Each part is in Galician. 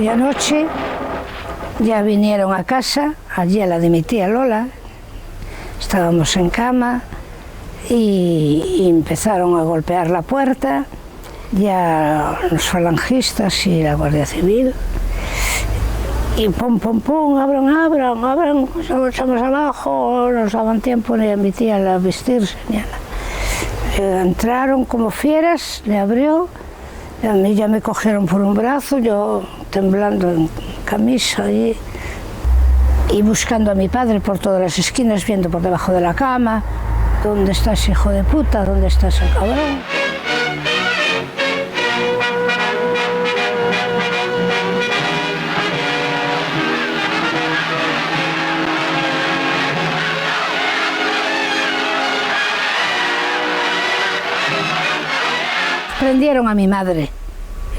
aquella noche ya vinieron a casa, allí a la de mi tía Lola, estábamos en cama y empezaron a golpear la puerta, ya los falangistas y la Guardia Civil, y pum, pum, pum, abran, estamos abajo, no nos daban tiempo ni a mi tía a vestirse, ni a nada. Entraron como fieras, le abrió, a mí ya me cogieron por un brazo, yo temblando en camisa y buscando a mi padre por todas las esquinas, viendo por debajo de la cama, ¿dónde está ese hijo de puta? ¿Dónde está ese cabrón? Prendieron a mi madre,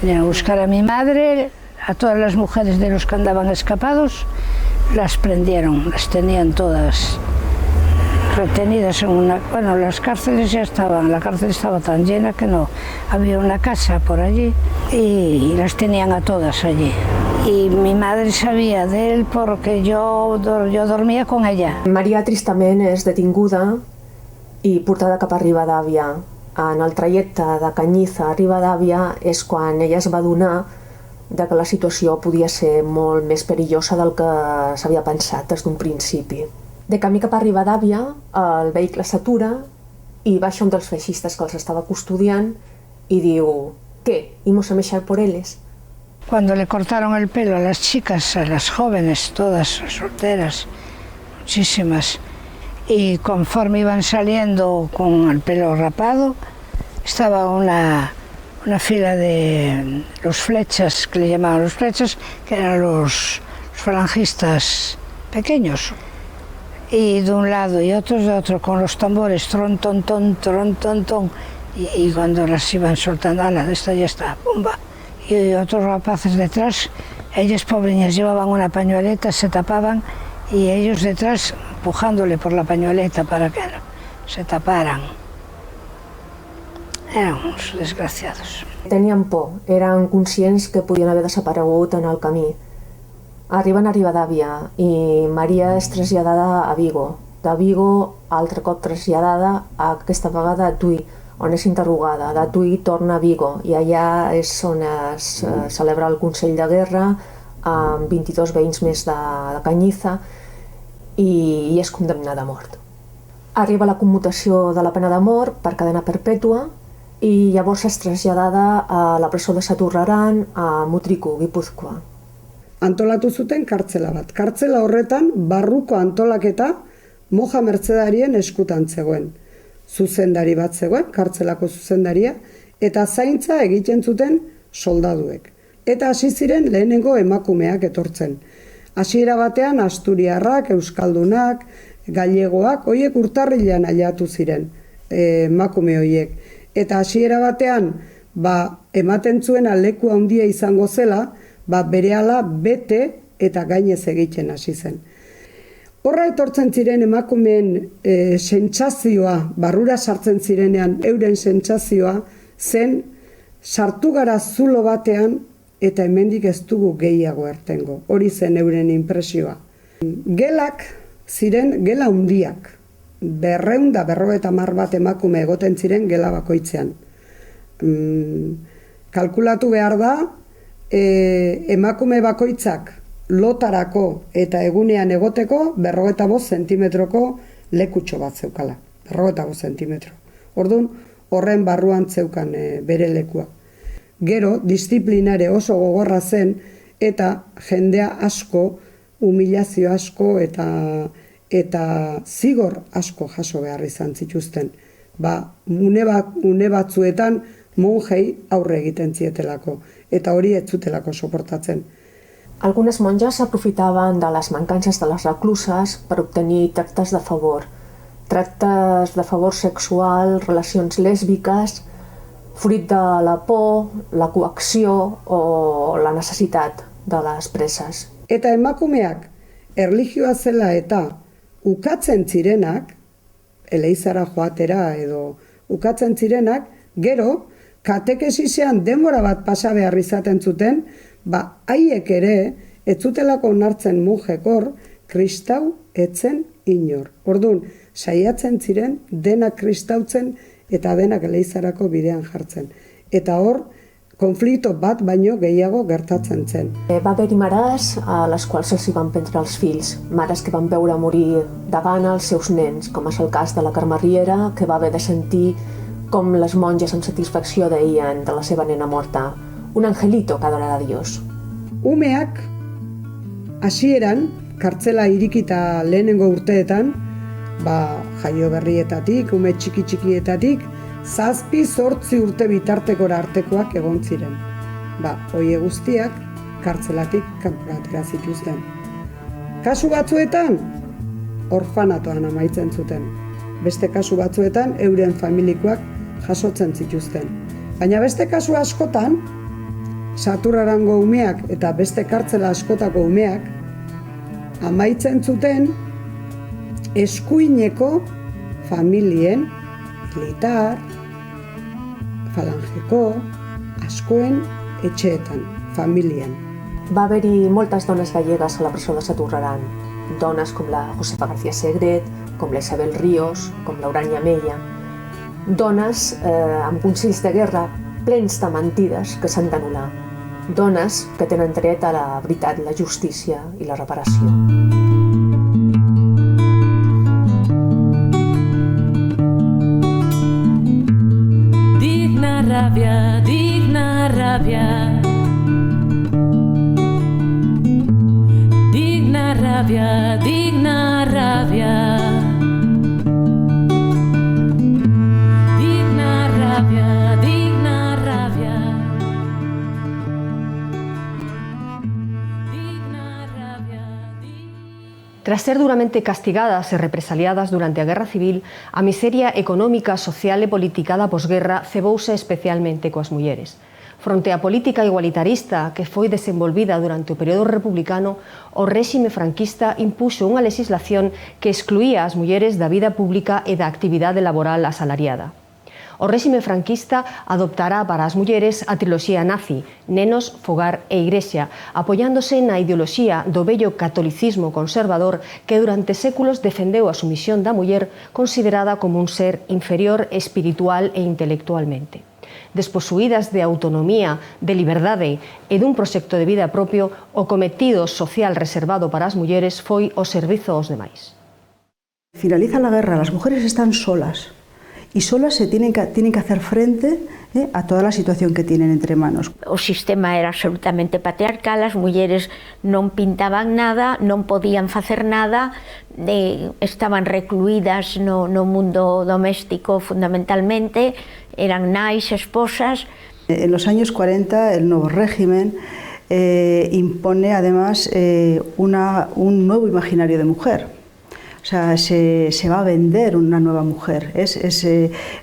vinieron a buscar a mi madre, a todas las mujeres de los que andaban escapados, las prendieron, las tenían todas retenidas en una... Bueno, las cárceles ya estaban, la cárcel estaba tan llena que no, había una casa por allí y las tenían a todas allí. Y mi madre sabia d'ell perquè jo dormia con ella. Maria tristament és detinguda i portada cap a Rivadavia. En el trajecte de Canyiza a Rivadavia és quan ella es va adonar de que la situació podia ser molt més perillosa del que s'havia pensat des d'un principi. De camí cap a Rivadavia, el vehicle s'atura i baixa un dels feixistes que els estava custodiant i diu: ¿Qué? ¿Imos a mechar por ellos? Cuando le cortaron el pelo a las chicas, a las jóvenes, todas solteras, muchísimas, y conforme iban saliendo con el pelo rapado, estaba una fila de los flechas, que le llamaban los flechas, que eran los falangistas pequeños, y de un lado y otros de otro, con los tambores, tron, ton, ton, tron, ton, ton, y cuando las iban soltando, ala, esta ya está, pumba, y otros rapaces detrás, ellas pobreñas llevaban una pañueleta, se tapaban, y ellos detrás empujándole por la pañueleta para que no se taparan. Eran uns desgraciados. Tenien por, eren conscients que podien haver desaparegut en el camí. Arriben a Rivadavia i Maria és traslladada a Vigo. De Vigo, altre cop traslladada aquesta vegada a Tui, on és interrogada. De Tui torna a Vigo i allà és on es celebra el Consell de Guerra amb 22 veïns més de Canyiza i és condemnada a mort. Arriba la commutació de la pena de mort per cadena perpètua i llavors és traslladada a la presó de Saturraran a Mutriku, Gipuzkoa. Antolatu zuten kartzela bat. Kartzela horretan barruko antolaketa moja mertzedarien eskutan zegoen. Zuzendari bat zegoen, kartzelako zuzendaria, eta zaintza egiten zuten soldaduek. Eta hasi ziren lehenengo emakumeak etortzen. Hasiera batean asturiarrak, euskaldunak, gallegoak, hoiek urtarrilean ailatu ziren, emakume hoiek. Eta hasiera batean, ematen zuen leku handia izango zela, berehala bete eta gainez egiten hasi zen. Horra etortzen ziren emakumeen sentsazioa, barrura sartzen zirenean euren sentsazioa zen sartu gara zulo batean eta hemendik ez dugu gehiago ertengo. Hori zen euren inpresioa. Gelak ziren gela handiak. 250 bat emakume egoten ziren gela bakoitzean. Kalkulatu behar da, emakume bakoitzak lotarako eta egunean egoteko 45 zentimetroko lekutxo bat zeukala. 45 zentimetro. Orduan, horren barruan zeukan bere lekua. Gero, disiplinare oso gogorra zen eta jendea asko, humilazio asko eta zigor asko jaso behar izan zituzten. Une batzuetan monjei aurre egiten zietelako, eta hori ez zutelako soportatzen. Algunes monges s'aprofitaven de les mancances de les recluses per obtenir tractes de favor. Tractes de favor sexual, relacions lèsbiques, fruit de la por, la coacció o la necessitat de les preses. Eta emakumeak erlijioa zela eta ukatzen zirenak, eleizara joatera edo ukatzen zirenak, gero katekesisean denbora bat pasa behar izaten zuten, haiek ere, ez zutelako onartzen monjek hor, kristau etzen inor. Orduan, saiatzen ziren denak kristautzen eta denak eleizarako bidean jartzen. Eta hor, konflicto bat baino gehiago gertatzen zen. Va haver-hi mares a les quals se'ls van prendre els fills, mares que van veure morir de gana els seus nens, com és el cas de la Carme Riera, que va haver de sentir com les monges amb satisfacció deien de la seva nena morta, un angelito que adorará a Dios. Umeak, hasieran, kartzela irikita lehenengo urteetan, jaio berrietatik, ume txikietatik, 7-8 urte bitartekora artekoak egon ziren. Hoie guztiak kartzelatik kanporatera zituzten. Kasu batzuetan, orfanatoan amaitzen zuten. Beste kasu batzuetan, euren familikoak jasotzen zituzten. Baina beste kasu askotan, Saturrarango umeak eta beste kartzela askotako umeak amaitzen zuten eskuineko familien, militar, falangeko, askoen etxeetan, familian. Va haver-hi moltes dones gallegues a la presó de Saturraran, dones com la Josefa García Segret, com la Isabel Ríos, com la Urania Mella, dones amb consells de guerra plens de mentides que s'han d'anul·lar, dones que tenen dret a la veritat, la justícia i la reparació. Digna ràbia, digna ràbia. Digna ràbia, digna ràbia. Digna ràbia, digna ràbia. Digna ràbia. Tras ser duramente castigadas e represaliadas durante a Guerra Civil, a miseria económica, social e política da posguerra cebouse especialmente coas mulleres. Fronte á política igualitarista que foi desenvolvida durante o período republicano, o réxime franquista impuxo unha legislación que excluía as mulleres da vida pública e da actividade laboral asalariada. O réxime franquista adoptará para as mulleres a triloxía nazi, nenos, fogar e igrexa, apoiándose na ideoloxía do vello catolicismo conservador que durante séculos defendeu a sumisión da muller considerada como un ser inferior espiritual e intelectualmente. Desposuídas de autonomía, de liberdade e dun proxecto de vida propio, o cometido social reservado para as mulleres foi o servizo aos demais. Finaliza la guerra, las mujeres están solas. Y solas se tienen que hacer frente a toda la situación que tienen entre manos. O sistema era absolutamente patriarcal, as mulleres non pintaban nada, non podían facer nada, estaban recluídas no mundo doméstico fundamentalmente, eran nais, esposas. En los años 40 el nuevo régimen impone además un nuevo imaginario de mujer. O sea, se va a vender una nueva mujer.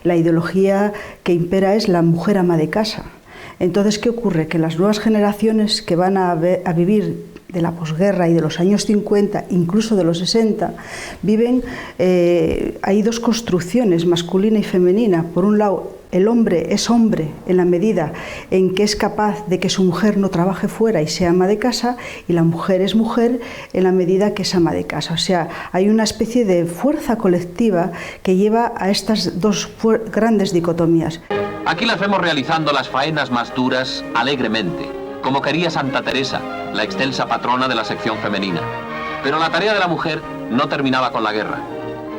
La ideología que impera es la mujer ama de casa. Entonces, ¿qué ocurre? Que las nuevas generaciones que van a vivir de la posguerra y de los años 50, incluso de los 60, viven, hay dos construcciones, masculina y femenina. Por un lado, el hombre es hombre en la medida en que es capaz de que su mujer no trabaje fuera y sea ama de casa, y la mujer es mujer en la medida que es ama de casa. O sea, hay una especie de fuerza colectiva que lleva a estas dos grandes dicotomías. Aquí las vemos realizando las faenas más duras alegremente, como quería Santa Teresa, la excelsa patrona de la sección femenina. Pero la tarea de la mujer no terminaba con la guerra.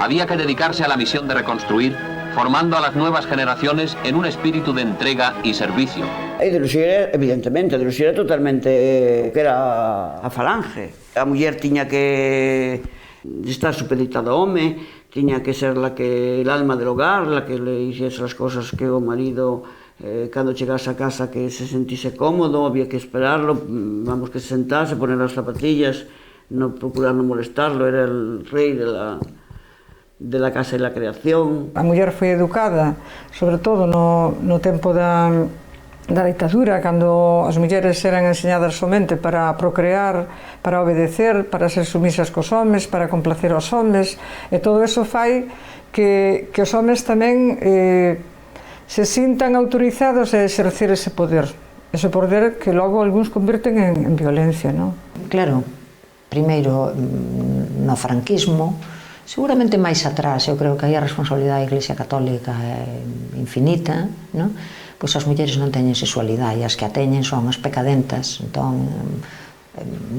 Había que dedicarse a la misión de reconstruir, formando a las nuevas generaciones en un espíritu de entrega y servicio. A ideoloxía, evidentemente, a ideoloxía era totalmente que era a falange. A muller tiña que estar supeditada ao home, tiña que ser el alma del hogar, la que le hiciese las cosas que o marido, cando chegase a casa, que se sentise cómodo, había que esperarlo, vamos, que se sentase, poner as zapatillas, no procurar non molestarlo, era el rei de la casa e la creación. A muller foi educada, sobre todo no tempo da ditadura, cando as mulleres eran enseñadas somente para procrear, para obedecer, para ser sumisas cos homes, para complacer aos homes, e todo eso fai que os homes tamén se sintan autorizados a exercer ese poder. Ese poder que logo algúns convirten en violencia, non? Claro, primeiro no franquismo, seguramente máis atrás, eu creo que aí a responsabilidade da Iglesia Católica é infinita, non? Pois as mulleres non teñen sexualidade e as que a teñen son as pecadentas, entón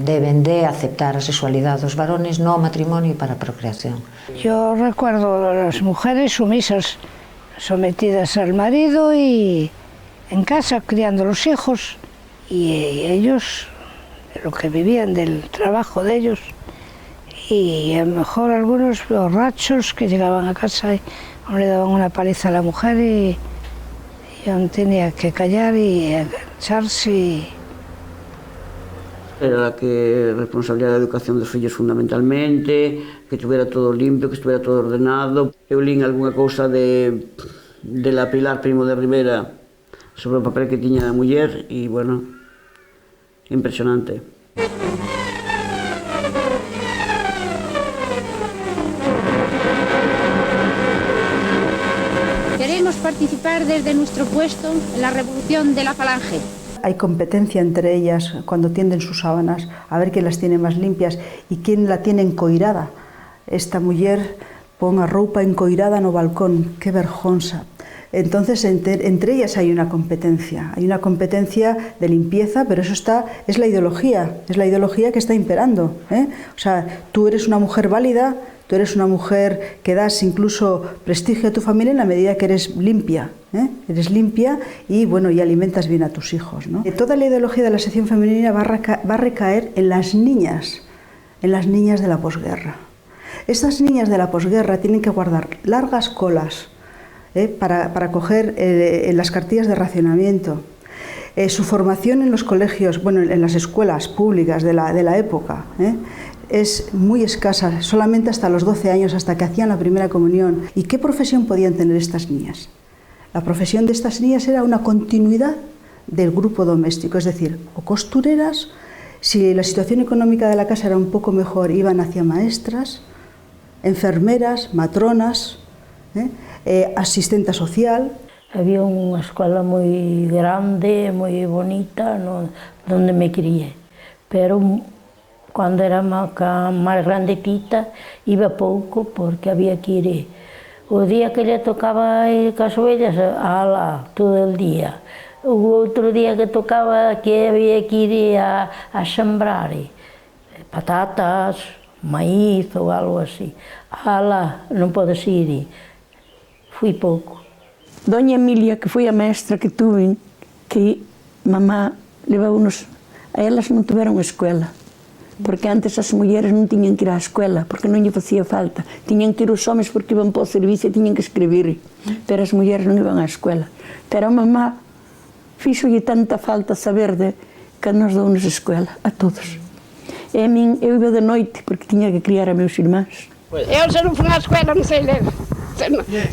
deben de aceptar a sexualidade dos varones no matrimonio e para a procreación. Yo recuerdo a las mujeres sumisas, sometidas al marido y en casa criando los hijos, y ellos, lo que vivían del trabajo de ellos, y a lo mejor algunos borrachos que llegaban a casa y le daban una paliza a la mujer y aún tenía que callar y agacharse. Era la que responsabilidad da educación dos fillos fundamentalmente, que estuviera todo limpio, que estuviera todo ordenado. Eu lín algunha cousa de la Pilar Primo de Rivera sobre o papel que tiña a muller e, bueno, impresionante. Queremos participar desde nuestro puesto en la revolución de la falange. Hay competencia entre ellas cuando tienden sus sábanas, a ver quién las tiene más limpias y quién la tiene encoirada. Esta muller pon a roupa encoirada no balcón, que vergonza. Entonces, entre ellas hay una competencia de limpieza, pero eso es la ideología que está imperando, ¿eh? O sea, tú eres una mujer válida, tú eres una mujer que das incluso prestigio a tu familia en la medida que eres limpia, ¿eh? Eres limpia y, bueno, y alimentas bien a tus hijos, ¿no? Toda la ideología de la sección femenina va a recaer en las niñas de la posguerra. Estas niñas de la posguerra tienen que guardar largas colas para coger las cartillas de racionamiento. Su formación en los colegios, bueno, en las escuelas públicas de la época, es muy escasa, solamente hasta los 12 años, hasta que hacían la primera comunión. ¿Y qué profesión podían tener estas niñas? La profesión de estas niñas era una continuidad del grupo doméstico, es decir, o costureras, si la situación económica de la casa era un poco mejor, iban hacia maestras, enfermeras, matronas, asistenta social. Había unha escola moi grande, moi bonita, donde me crié, pero cando era máis grandecita iba pouco porque había que ir. O día que lle tocaba ir cas ovellas, ala, todo el día. O outro día que tocaba que había que ir a sembrar patatas, maíz ou algo así. Ala, non podes ir. Fui pouco. Doña Emilia, que foi a maestra que tuve, que mamá levou-nos, a elas non tiveron escuela, porque antes as mulleres non tiñan que ir á escuela, porque non lle facía falta. Tiñan que ir os homens porque iban para o servicio e tiñan que escribir, pero as mulleres non iban á escuela. Pero a mamá fixolle tanta falta saber que nos dou-nos escuela, a todos. E a min, eu iba de noite, porque tiña que criar a meus irmáns. Eu se non fui á escuela non sei ler.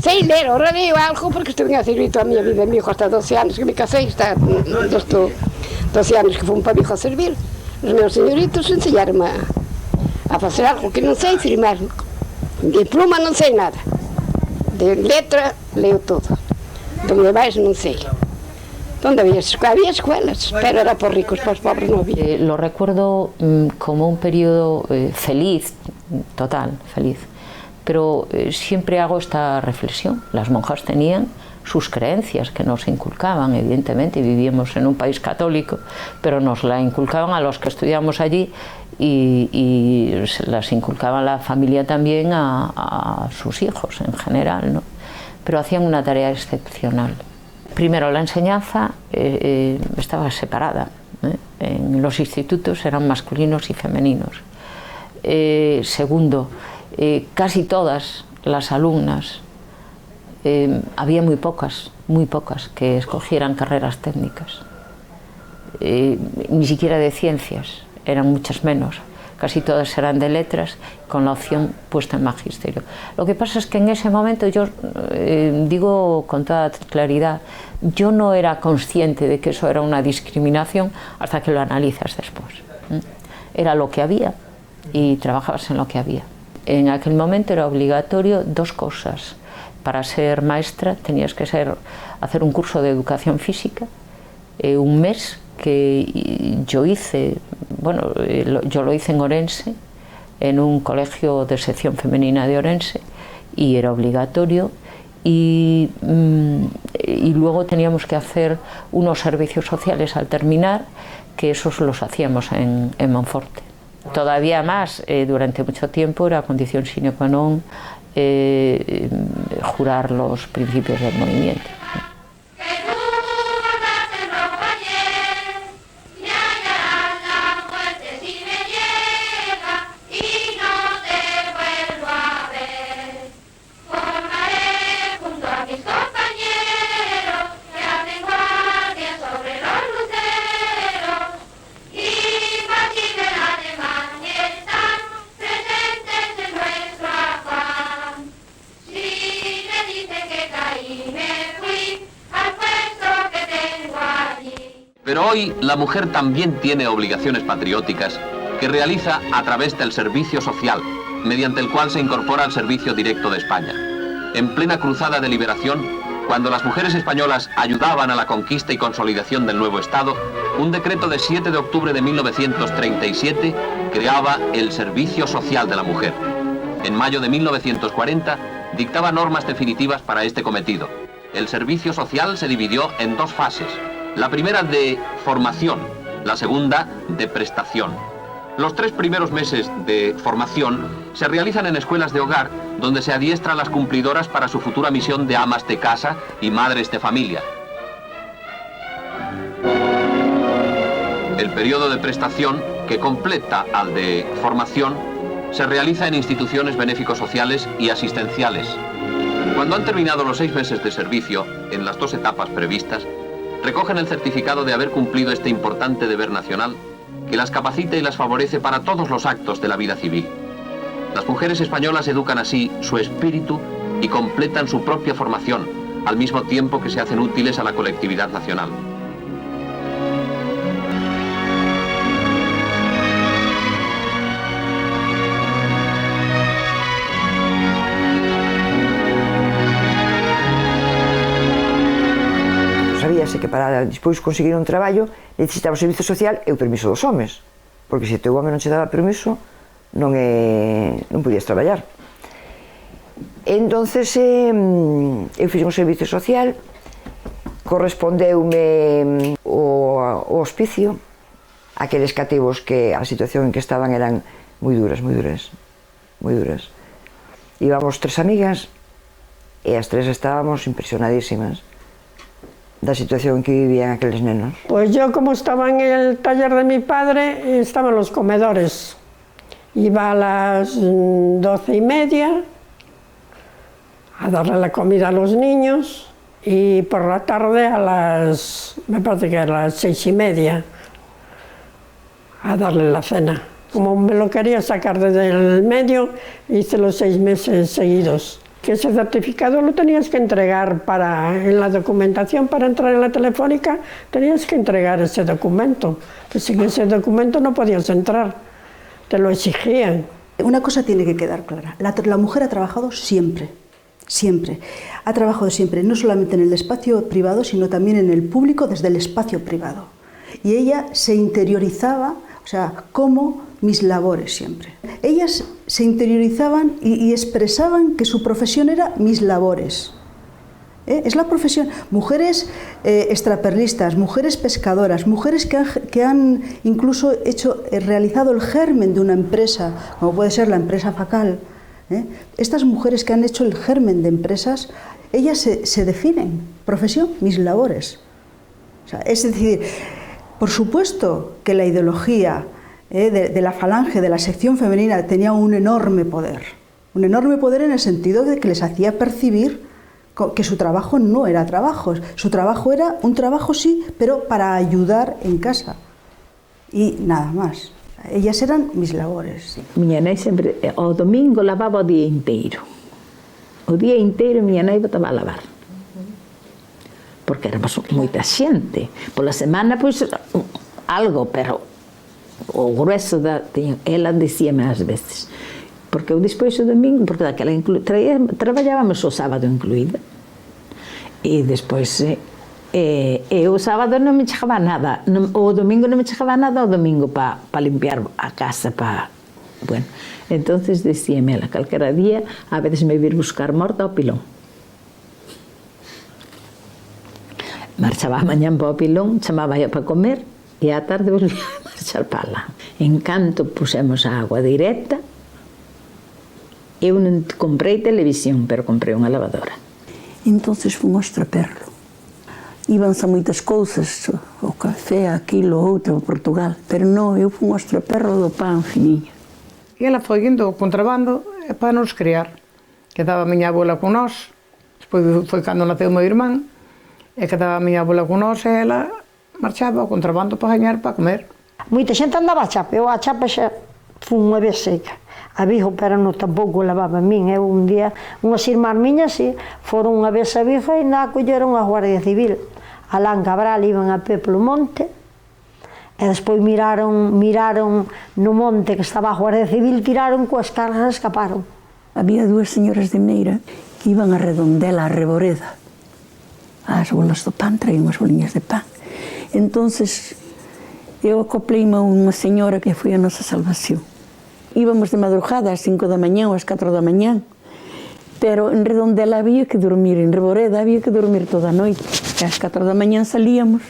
Sei ler, ahora leo algo porque estou en servicio a miña vida, mi hijo hasta 12 anos que me casei, está 12 anos que fui para mi hijo a servir. Os meus señoritos enseñaron a facer algo que non sei, firmar. De pluma non sei nada, de letra leo todo, donde vais non sei. Donde había escuelas, pero era por ricos, para os pobres non había. Lo recuerdo como un periodo feliz, total, feliz. Pero siempre hago esta reflexión. Las monjas tenían sus creencias que nos inculcaban, evidentemente, vivíamos en un país católico, pero nos la inculcaban a los que estudiamos allí y las inculcaban la familia también a sus hijos en general, ¿no? Pero hacían una tarea excepcional. Primero, la enseñanza estaba separada, ¿eh? En los institutos eran masculinos y femeninos. Segundo, casi todas las alumnas, había muy pocas que escogieran carreras técnicas, ni siquiera de ciencias, eran muchas menos, casi todas eran de letras, con la opción puesta en magisterio. Lo que pasa es que en ese momento, yo digo con toda claridad, yo no era consciente de que eso era una discriminación hasta que lo analizas después. Era lo que había y trabajabas en lo que había. En aquel momento era obligatorio dos cosas. Para ser maestra tenías que hacer un curso de educación física un mes que yo hice, bueno, yo lo hice en Orense, en un colegio de sección femenina de Orense, y era obligatorio, y luego teníamos que hacer unos servicios sociales al terminar, que esos los hacíamos en Monforte. Todavía más, durante mucho tiempo era condición sine qua non jurar los principios del movimiento. Pero hoy la mujer también tiene obligaciones patrióticas que realiza a través del servicio social, mediante el cual se incorpora al servicio directo de España. En plena cruzada de liberación, cuando las mujeres españolas ayudaban a la conquista y consolidación del nuevo Estado, un decreto de 7 de octubre de 1937 creaba el Servicio Social de la Mujer. En mayo de 1940 dictaba normas definitivas para este cometido. El servicio social se dividió en 2 fases. La primera de formación, la segunda de prestación. Los 3 primeros meses de formación se realizan en escuelas de hogar, donde se adiestra a las cumplidoras para su futura misión de amas de casa y madres de familia. El periodo de prestación, que completa al de formación, se realiza en instituciones benéfico-sociales y asistenciales. Cuando han terminado los 6 meses de servicio, en las 2 etapas previstas, recogen el certificado de haber cumplido este importante deber nacional que las capacita y las favorece para todos los actos de la vida civil. Las mujeres españolas educan así su espíritu y completan su propia formación, al mismo tiempo que se hacen útiles a la colectividad nacional. Sabíase que para despois conseguir un traballo necesitaba o servizo social e o permiso dos homes, porque se teu home non che daba permiso non podías traballar. Entonces eu fiz un servizo social, correspondeume o hospicio, aqueles cativos que a situación en que estaban eran moi duras. Íbamos 3 amigas e as 3 estábamos impresionadísimas da situación en que vivían aqueles nenos. Pues yo, como estaba en el taller de mi padre, estaba en los comedores. Iba a las 12:30 a darle la comida a los niños y por la tarde me parece que a las 6:30 a darle la cena. Como me lo quería sacar desde el medio, hice los 6 meses seguidos. Que ese certificado lo tenías que entregar en la documentación para entrar en la telefónica, tenías que entregar ese documento, que sin ese documento no podías entrar, te lo exigían. Una cosa tiene que quedar clara, la mujer ha trabajado siempre, ha trabajado siempre, no solamente en el espacio privado, sino también en el público desde el espacio privado. Y ella se interiorizaba, o sea, como mis labores siempre. Ellas se interiorizaban y expresaban que su profesión era mis labores. Es la profesión. Mujeres extraperlistas, mujeres pescadoras, mujeres que han incluso realizado el germen de una empresa, como puede ser la empresa Facal. Estas mujeres que han hecho el germen de empresas, ellas se definen, profesión, mis labores. O sea, es decir, por supuesto que la ideología de la falange, de la sección femenina, tenía un enorme poder en el sentido de que les hacía percibir que su trabajo no era trabajo, su trabajo era un trabajo sí, pero para ayudar en casa y nada más. Ellas eran mis labores. Miña nai sempre, o domingo lavaba o día inteiro miña nai botaba a lavar, porque éramos moita xente, pola semana pois algo, pero o grueso ela dicíame ás veces, porque eu despois o domingo, porque daquela traballábamos o sábado incluída, e despois E o sábado non me chegaba nada, o domingo non me chegaba nada, o domingo para limpiar a casa, bueno, entonces decíame ela, calquera día a veces me vir buscar morta ao pilón. Marchaba a mañán para o pilón, chamaba ella para comer e á tarde volvía a marchar para lá. En canto pusemos a agua directa, eu non comprei televisión, pero comprei unha lavadora. Entonces fun ao extraperlo. Íbanse moitas cousas, o café, aquilo, outro, Portugal, pero non, eu fun ao extraperlo do pan finiño. E ela foi indo ao contrabando para nos criar. Quedaba a miña abuela con nós, despois foi cando naceu o meu irmán, e quedaba a miña abuela con nós e ela marchaba ao contrabando para gañar, para comer. Moita xente andaba a chapa, eu a chapa xa fun unha vez seca. A Vigo, pero non tampouco levaba a min. Eu un día, unhas irmás miñas, si, foron unha vez a Vigo e ainda acolleron a Guardia Civil. Alán Cabral iban a pé polo monte e despois miraron no monte que estaba a Guardia Civil, tiraron coas cargas e escaparon. Había dúas señoras de Meira que iban a Redondela, a Reboreda. As bolas do pan, traían as boliñas de pan. Entonces, eu acopleime a unha señora que foi a nosa salvación. Íbamos de madrugada ás 5 da mañá ou ás 4 da mañá, pero en Redondela había que dormir, en Reboreda había que dormir toda a noite. E ás 4 da mañá salíamos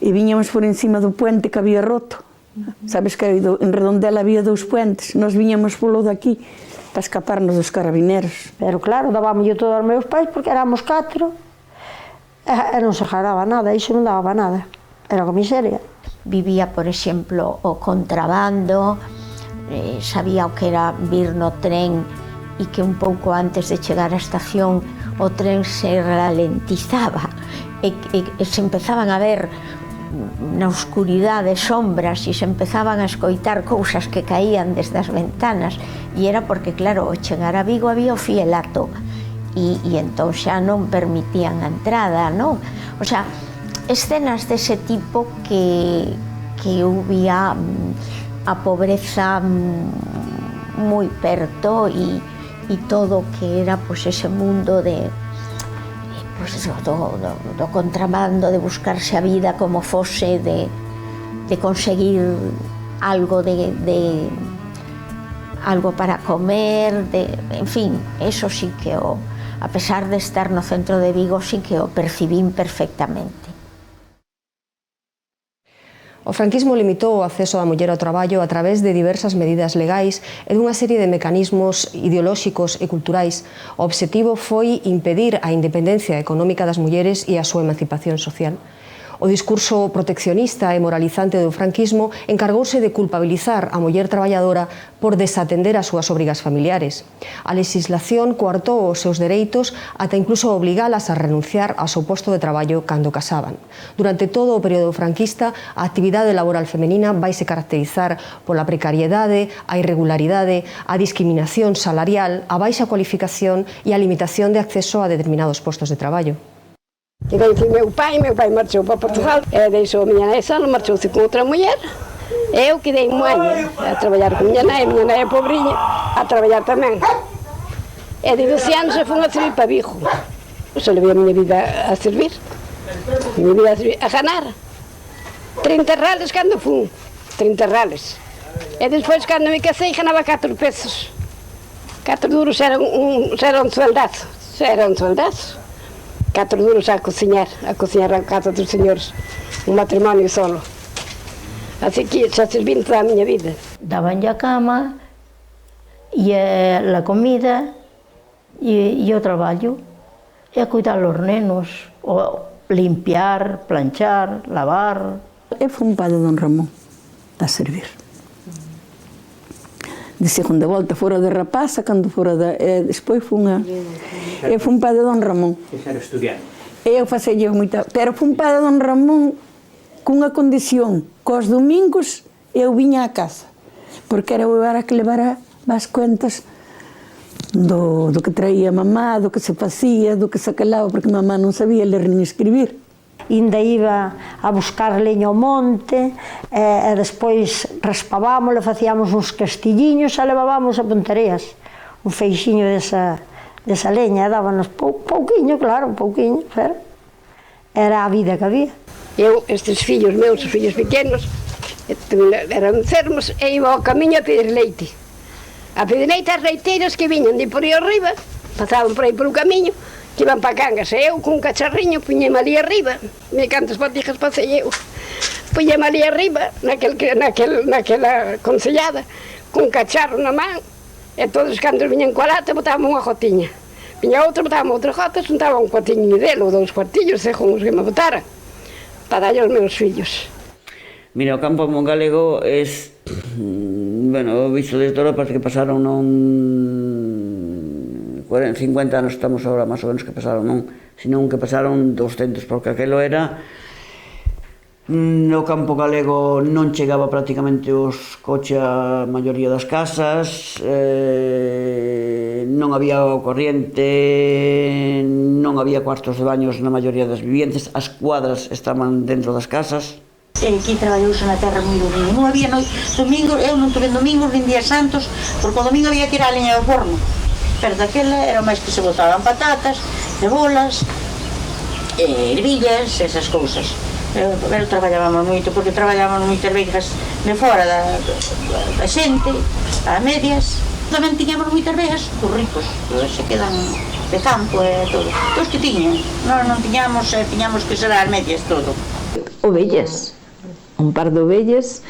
e viñamos por encima do puente que había roto. Sabes que en Redondela había 2 puentes, nós viñamos polo daqui para escaparnos dos carabineros. Pero claro, dábamos todo aos meus pais porque éramos 4 e non se jaraba nada, iso non daba nada, era unha miseria. Vivía, por exemplo, o contrabando, sabía o que era vir no tren e que un pouco antes de chegar á estación o tren se ralentizaba e se empezaban a ver na oscuridade sombras e se empezaban a escoitar cousas que caían desde as ventanas e era porque, claro, ao chegar a Vigo había o fielato e entón xa non permitían a entrada, non? O sea, escenas dese tipo que eu vía a pobreza moi perto e todo o que era ese mundo do contrabando, de buscarse a vida como fose, de conseguir algo algo para comer, en fin, eso sí que a pesar de estar no centro de Vigo, sí que o percibín perfectamente. O franquismo limitou o acceso da muller ao traballo a través de diversas medidas legais e dunha serie de mecanismos ideolóxicos e culturais. O obxectivo foi impedir a independencia económica das mulleres e a súa emancipación social. O discurso proteccionista e moralizante do franquismo encargouse de culpabilizar a muller traballadora por desatender as súas obrigas familiares. A legislación coartou os seus dereitos ata incluso obligalas a renunciar ao seu posto de traballo cando casaban. Durante todo o período franquista, a actividade laboral femenina vaise caracterizar pola precariedade, a irregularidade, a discriminación salarial, a baixa cualificación e a limitación de acceso a determinados postos de traballo. Cheguei aquí meu pai marchou para Portugal, deixou a miña nai sola, marchouse con outra muller, eu quedei moña a traballar con miña nai é pobrinha, a traballar tamén. E de 12 anos eu fui a servir para Vigo, só levei a miña vida a servir, a ganar. 30 rales cando fui, 30 rales. E despois cando me casei ganaba 4 pesos, 4 duros era un sueldazo, 4 duros a cociñar a casa dos señores, un matrimonio solo. Así que xa servín toda a miña vida. Daban a cama, e a comida, e o traballo, e a cuidar os nenos, o limpiar, planchar, lavar. E foi un padre de don Ramón a servir. De segunda volta fora de rapaza, cando fora despois foi un padre de don Ramón. Era estudiante. Eu facelle moita, pero foi un padre de don Ramón cunha condición, cos domingos eu viña á casa, porque era eu que levara as cuentas do que traía mamá, do que se facía, do que se calaba, porque mamá non sabía ler nin escribir. Ainda iba a buscar leña ao monte e despois raspábamos, facíamos uns castilliños e levábamos a Pontereas un feixiño desa leña, dábanos pouquiño, claro, pouquiño, pero era a vida que había. Eu, estes fillos meus, os fillos pequenos, eran enfermos e iba ao camiño a pedir leite. A pedir leite ás leiteiras que viñan de por aí arriba, pasaban por aí por un camiño, que iban para Cangas, e eu con un cacharriño puñeme ali arriba, me cantas botijas pasei eu, puñeme ali arriba, naquela concellada, con un cacharro na man, e todos cando viñan coa lata botaban unha jotiña. Viña outra, botaban outra jota, xuntaban un cuartiño dele ou 2 cuartillos, según os que me botaran, para darlle aos meus fillos. Mira, o campo mongalego es, bueno, visto desde Europa, parece que pasaron non 50 anos, estamos agora máis ou menos que pasaron, non, senón que pasaron 200, porque aquelo era, no campo galego non chegaba prácticamente os coches a maioría das casas, non había corriente, non había cuartos de baños na maioría das viviendas, as cuadras estaban dentro das casas. Aquí traballouse na terra moi domingo. Non había domingo, eu non tuve domingos nin días santos, porque o domingo había que ir á leña do forno. Pero daquela era máis que se botaban patatas, cebolas, ervillas, esas cousas. Pero traballábamos moito, porque traballábamos moitas vegas de fora da xente, a medias. Tamén tiñamos moitas vegas dos ricos, que se quedan de campo e todo. Os que tiñan, non tiñamos que ser as medias todo. Ovellas, un par de ovellas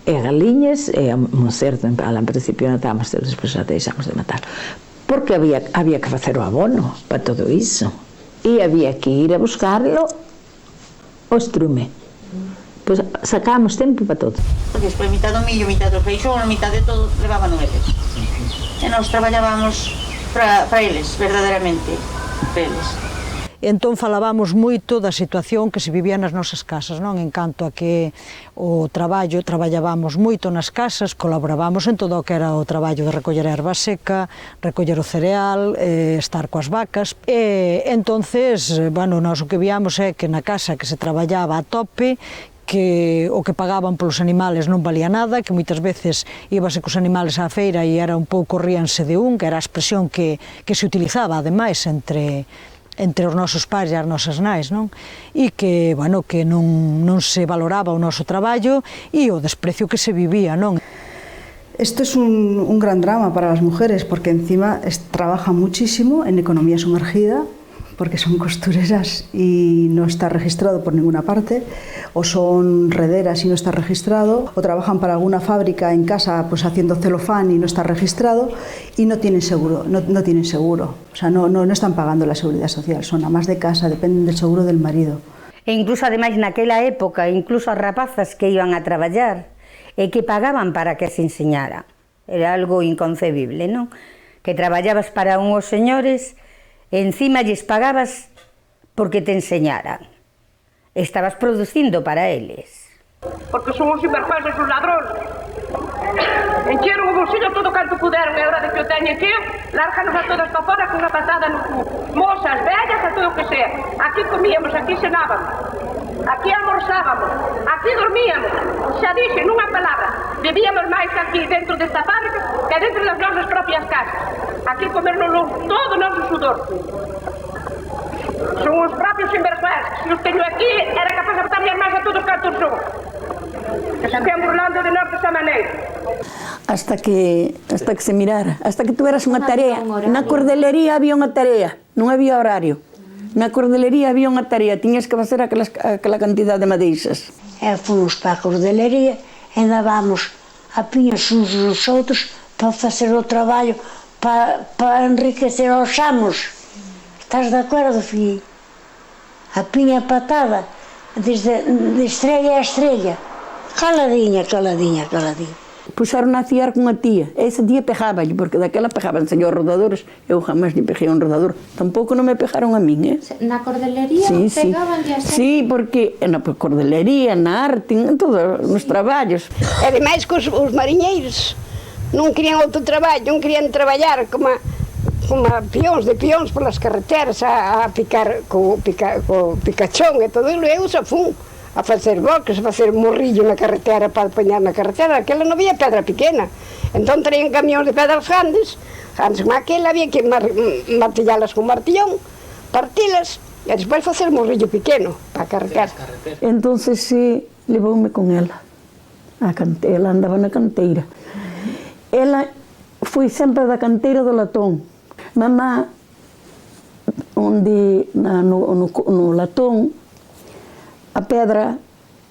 e galiñas e un cerdo, en principio matamos, despois xa deixamos de matar. Porque había que facer o abono para todo iso. E había que ir a buscarlo o estrume. Pois sacábamos tempo para todo. Porque despois mitad do millo, mitad do feixón, mitad de todo levaban eles. E nós traballábamos para eles, verdadeiramente, para eles. Entón falábamos moito da situación que se vivía nas nosas casas, non? En canto a que o traballábamos moito nas casas, colaborábamos en todo o que era o traballo de recoller a erva seca, recoller o cereal, estar coas vacas, e entonces, bueno, nós o que víamos é que na casa que se traballaba a tope, que o que pagaban polos animales non valía nada, que moitas veces íbase cos animales á feira e era un pouco ríanse de un, que era a expresión que se utilizaba, ademais, entre os nosos pais e as nosas nais, non? E que, bueno, que non se valoraba o noso traballo e o desprecio que se vivía, non? Esto es un gran drama para las mujeres, porque encima trabajan muchísimo en economía sumergida, porque son costureras y no está registrado por ninguna parte, o son rederas y no está registrado, o trabajan para alguna fábrica en casa pues haciendo celofán y no está registrado, y no tienen seguro, no tienen seguro, o sea, no están pagando la seguridad social, son amas de casa, dependen del seguro del marido. E incluso, ademais, naquela época, incluso as rapazas que iban a traballar e que pagaban para que se enseñara, era algo inconcebible, non? Que traballabas para unhos señores, encima lles pagabas porque te enseñaran. Estabas producindo para eles. Porque son os sinvergüenzas os ladróns. Encheron o bolsillo todo canto puderon, e a hora de que o teñen que lárganos a todas para fora con unha patada no cu. Mozas, vellas, a todo o que sea. Aquí comíamos, aquí cenábamos, aquí almorzábamos, aquí dormíamos. Xa dixe nunha palabra, bebíamos máis aquí dentro desta fábrica que dentro das nosas propias casas. Aquí comernos todo o noso sudor. Son os propios sinvergüenzas. Se os teño aquí, era capaz de botarlles máis a todos cantos son. Que se estean burlando de nós desa maneira. Hasta que se mirara, hasta que tuveras unha tarea. Na cordelería había unha tarea, non había horario. Na cordelería había unha tarea, tiñas que facer aquela cantidad de madeixas. Fomos para a cordelería e dábamos a piñas uns dos outros para facer o traballo, para enriquecer os amos. Estás de acordo, filho? A piña patada, desde estrella a estrella. Caladinha, caladinha, caladinha. Puxaron a fiar con a tía, esa tía pejáballe, porque daquela pejaban señor rodadores, eu jamás ni pejei un rodador, tampouco non me pejaron a min, Na cordelería pegaban de así? Sí, porque na cordelería, na arte, en todos os traballos. E ademais que os mariñeiros non querían outro traballo, non querían traballar como peóns de peóns polas carreteras a picar co picachón e todo isso, eu xa fun a facer boques, a facer morrillo na carretera para apañar na carretera, aquela non había pedra pequena, entón traían camións de pedras grandes como aquela, había que martillalas con martillón, partilas E despois facer un morrillo pequeno para carregar. Entonces levoume con ela. Ela andaba na canteira. Ela foi sempre da canteira do latón. Mamá, onde no latón, a pedra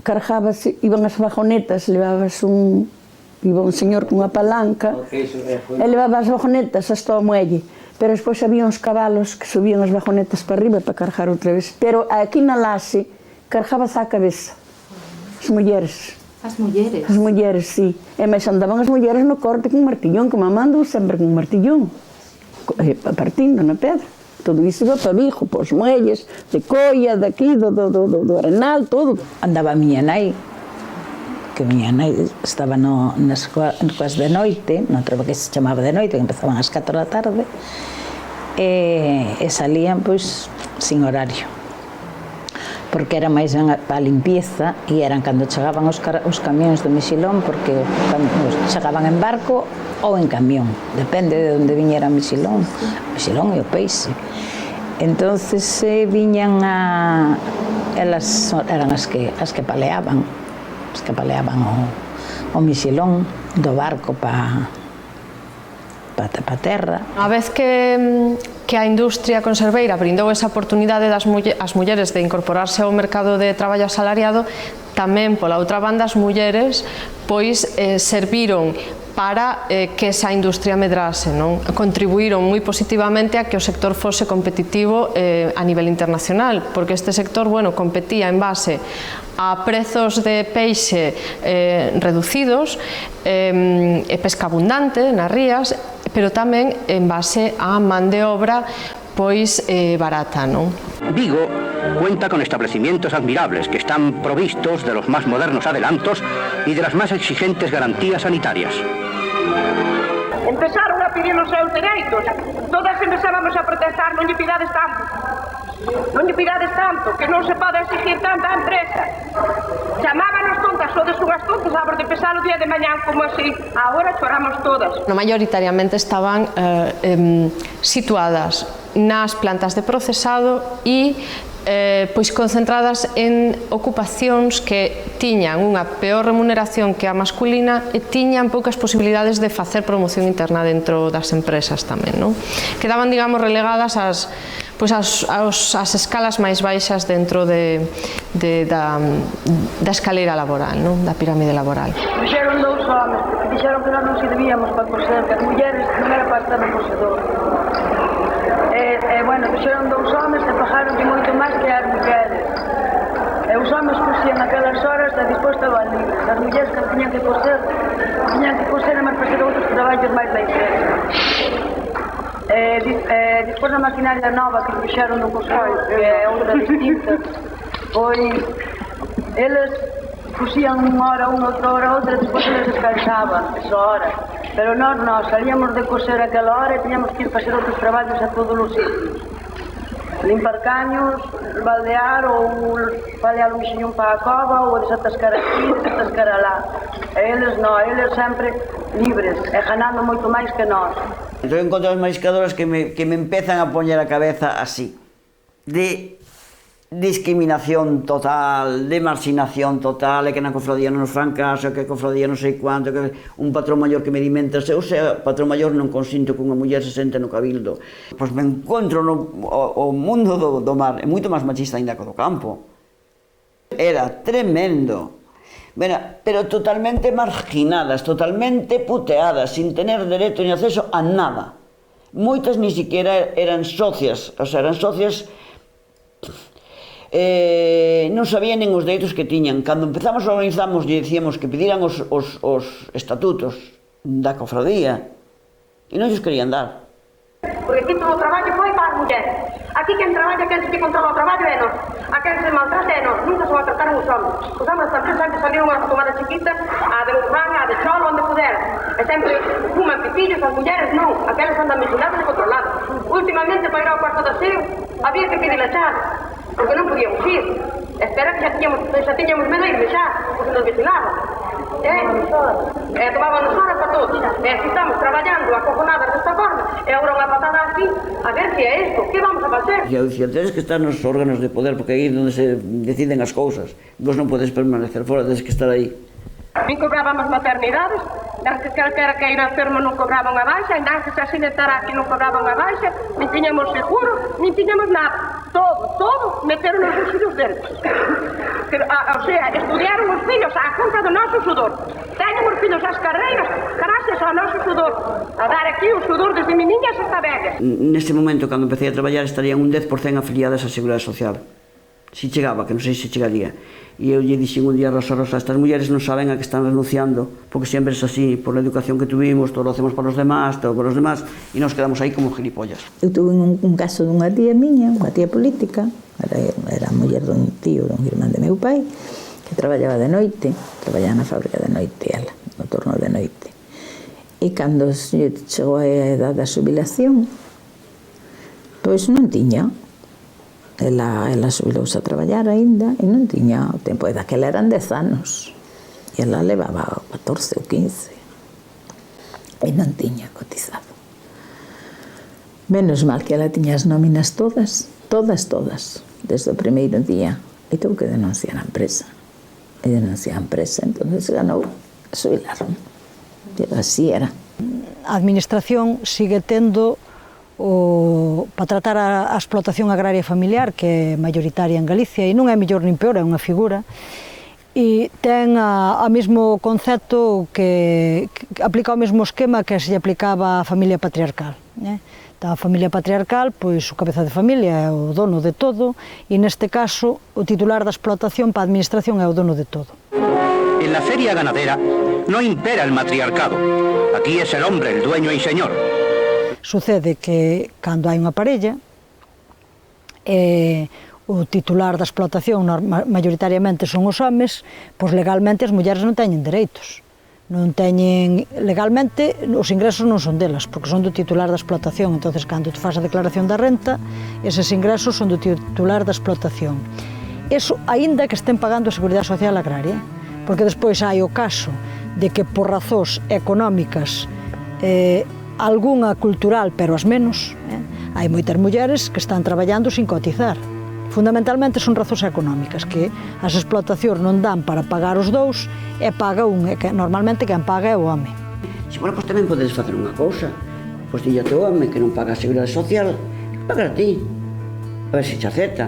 cargábase, iban as vagonetas, iba un señor cunha palanca, e levaba as vagonetas hasta o muelle, pero despois había uns cabalos que subían as vagonetas para arriba para cargar outra vez. Pero aquí na laxe, cargábase á cabeza, as mulleres. As mulleres? As mulleres, sí. E máis andaban as mulleres no corte con martillón, que mamá andou sempre con martillón, partindo na pedra. Todo iso iba para Vigo, para os muelles, de Coia, daqui, do Arenal, todo. Andaba a miña nai, que a miña nai estaba nas coas de noite, non traba que se chamaba de noite, que empezaban ás 4 da tarde, e salían, pois, sin horario. Porque era máis para a limpieza, e eran cando chegaban os camións do Mexilón, porque chegaban en barco ou en camión, depende de onde viñera o Mexilón e o peixe. Entonces viñan elas eran as que paleaban o Mexilón do barco para a terra. A vez que a industria conserveira brindou esa oportunidade ás mulleres de incorporarse ao mercado de traballo asalariado, tamén, pola outra banda, as mulleres pois serviron para que esa industria medrase, non? Contribuíron moi positivamente a que o sector fose competitivo a nivel internacional, porque este sector, bueno, competía en base a prezos de peixe reducidos e pesca abundante nas rías, pero tamén en base a man de obra pois barata, non? Vigo cuenta con establecimientos admirables que están provistos de los más modernos adelantos y de las más exigentes garantías sanitarias. Empezaron a pedir os seus dereitos. Todas empezábamos a protestar, non lle pidades tanto. Non lle pidades tanto, que non se pode exigir tanta empresa. Chamábanos tontas, sodes unhas tontas, abro de empezar o día de mañán como así. Agora choramos todas. Maioritariamente estaban situadas nas plantas de procesado e pois concentradas en ocupacións que tiñan unha peor remuneración que a masculina e tiñan poucas posibilidades de facer promoción interna dentro das empresas tamén, non? Quedaban, digamos, relegadas ás escalas máis baixas dentro da escalera laboral, non? Da pirámide laboral. Fixeron dous homes, porque dixeron que non se debíamos para coser, que as mulleres non era para estar no cosedor. Bueno, fixeron dous homes e pagaron moito máis que as mulleres. E os homes cosían aquelas horas e despois estaban libres. As mulleres que tiñan que coser e máis facer outros traballos máis leixeiros. Despois a maquinaria nova que fixeron no cosollo, que é outra distinta, pois eles cosían unha hora, outra, despois eles descansaban esa hora. Pero nós salíamos de coser aquela hora e tiñamos que ir facer outros traballos a todos os sitios. Limpar caños, baldear ou palear un mixiñón para a cova ou desatascar aquí, desatascar alá. E eles sempre libres e ganando moito máis que nós. Entón encontro as mariscadoras que me empezan a poñer a cabeza así, de discriminación total, de marxinación total, e que na cofradía non nos fan caso, que a cofradía non sei cuánto, que un patrón maior que me dimenta, ou sea, patrón maior non consinto que unha muller se sente no cabildo. Pois me encontro o mundo do mar, é moito máis machista ainda que do campo. Era tremendo. Pero totalmente marginadas, totalmente puteadas, sin tener dereito ni acceso a nada. Moitas ni siquiera eran socias, o sea, eran socias non sabían nin os dereitos que tiñan. Cando empezamos a organizarnos e dicíamos que pediran os estatutos da cofradía e non os querían dar. Porque aquí todo o traballo foi para as mulleres. Aquí quen traballa, quen se controla o traballo é nós. A quen se maltrata é nós. Nunca se maltrataron os homens. Os homens sempre salían unha tomada chiquita, a de Urranga, a de Cholo, onde puderan. E sempre fuman pipillos, as mulleres non. Aquelas andan vigiladas e controladas. Últimamente, para ir ao cuarto de aseo, había que pedir a chave, porque non podíamos ir. Espera que xa tiñamos medo irme xa, porque nos vigilaban. Tomábanos horas para todos. Si estamos traballando acojonadas desta forma, e agora unha patada así, a ver que é isto, que vamos a facer? Eu dicía, tedes que estar nos órganos de poder, porque aí é onde se deciden as cousas. Vos non podes permanecer fora, tedes que estar aí. Nin cobrábamos maternidades, antes que calquera que era enfermo non cobraban a baixa, ainda antes así de estar aquí non cobraban a baixa, nin tiñamos seguro, nin tiñamos nada. Todo meteron os fillos deles. O sea, estudiaron os fillos á conta do noso sudor. Teñen os fillos ás carreiras gracias ao noso sudor. A dar aquí o sudor desde meniñas hasta vellas. Neste momento, cando empecé a traballar, estarían un 10% afiliadas á Seguridade Social. Si chegaba, que non sei se chegaría. E eu lle dixen un día a Rosa, estas mulleres non saben a que están renunciando, porque sempre é así, por a educación que tuvimos, todo lo hacemos para os demás, todo para os demás, e nos quedamos aí como gilipollas. Eu tuve un caso dunha tía miña, unha tía política, era a muller dun tío, dun irmán de meu pai, que traballaba de noite, traballaba na fábrica de noite, ela, no turno de noite. E cando chegou a edad da xubilación, pois non tiña. Ela xubilouse a traballar aínda e non tiña o tempo, e daquela eran 10 anos e ela levaba 14 ou 15 e non tiña cotizado. Menos mal que ela tiña as nóminas todas, desde o primeiro día, e tuvo que denunciar a empresa, entonces ganou a xubilaron, pero así era. A administración sigue tendo para tratar a explotación agraria familiar, que é mayoritaria en Galicia, e non é mellor nin peor, é unha figura, e ten o mesmo concepto que aplica o mesmo esquema que se lle aplicaba á familia patriarcal. A familia patriarcal, pois o cabeza de familia é o dono de todo, e neste caso o titular da explotación para a administración é o dono de todo. En la feria ganadera no impera el matriarcado. Aquí es el hombre el dueño y señor. Sucede que, cando hai unha parella, o titular da explotación maioritariamente son os homes, pois legalmente as mulleres non teñen dereitos. Non teñen, legalmente, os ingresos non son delas, porque son do titular da explotación. Entonces, cando tu faz a declaración da renta, eses ingresos son do titular da explotación. Eso, aínda que estén pagando a Seguridade Social Agraria, porque despois hai o caso de que por razóns económicas, algunha cultural, pero as menos, hai moitas mulleres que están traballando sin cotizar. Fundamentalmente son razóns económicas, que as explotacións non dan para pagar os dous e paga un, e que normalmente quen paga é o home. Bueno, pois tamén podes facer unha cousa, pois dille ao teu home que non paga a Seguridade Social, paga a ti, a ver se te acepta,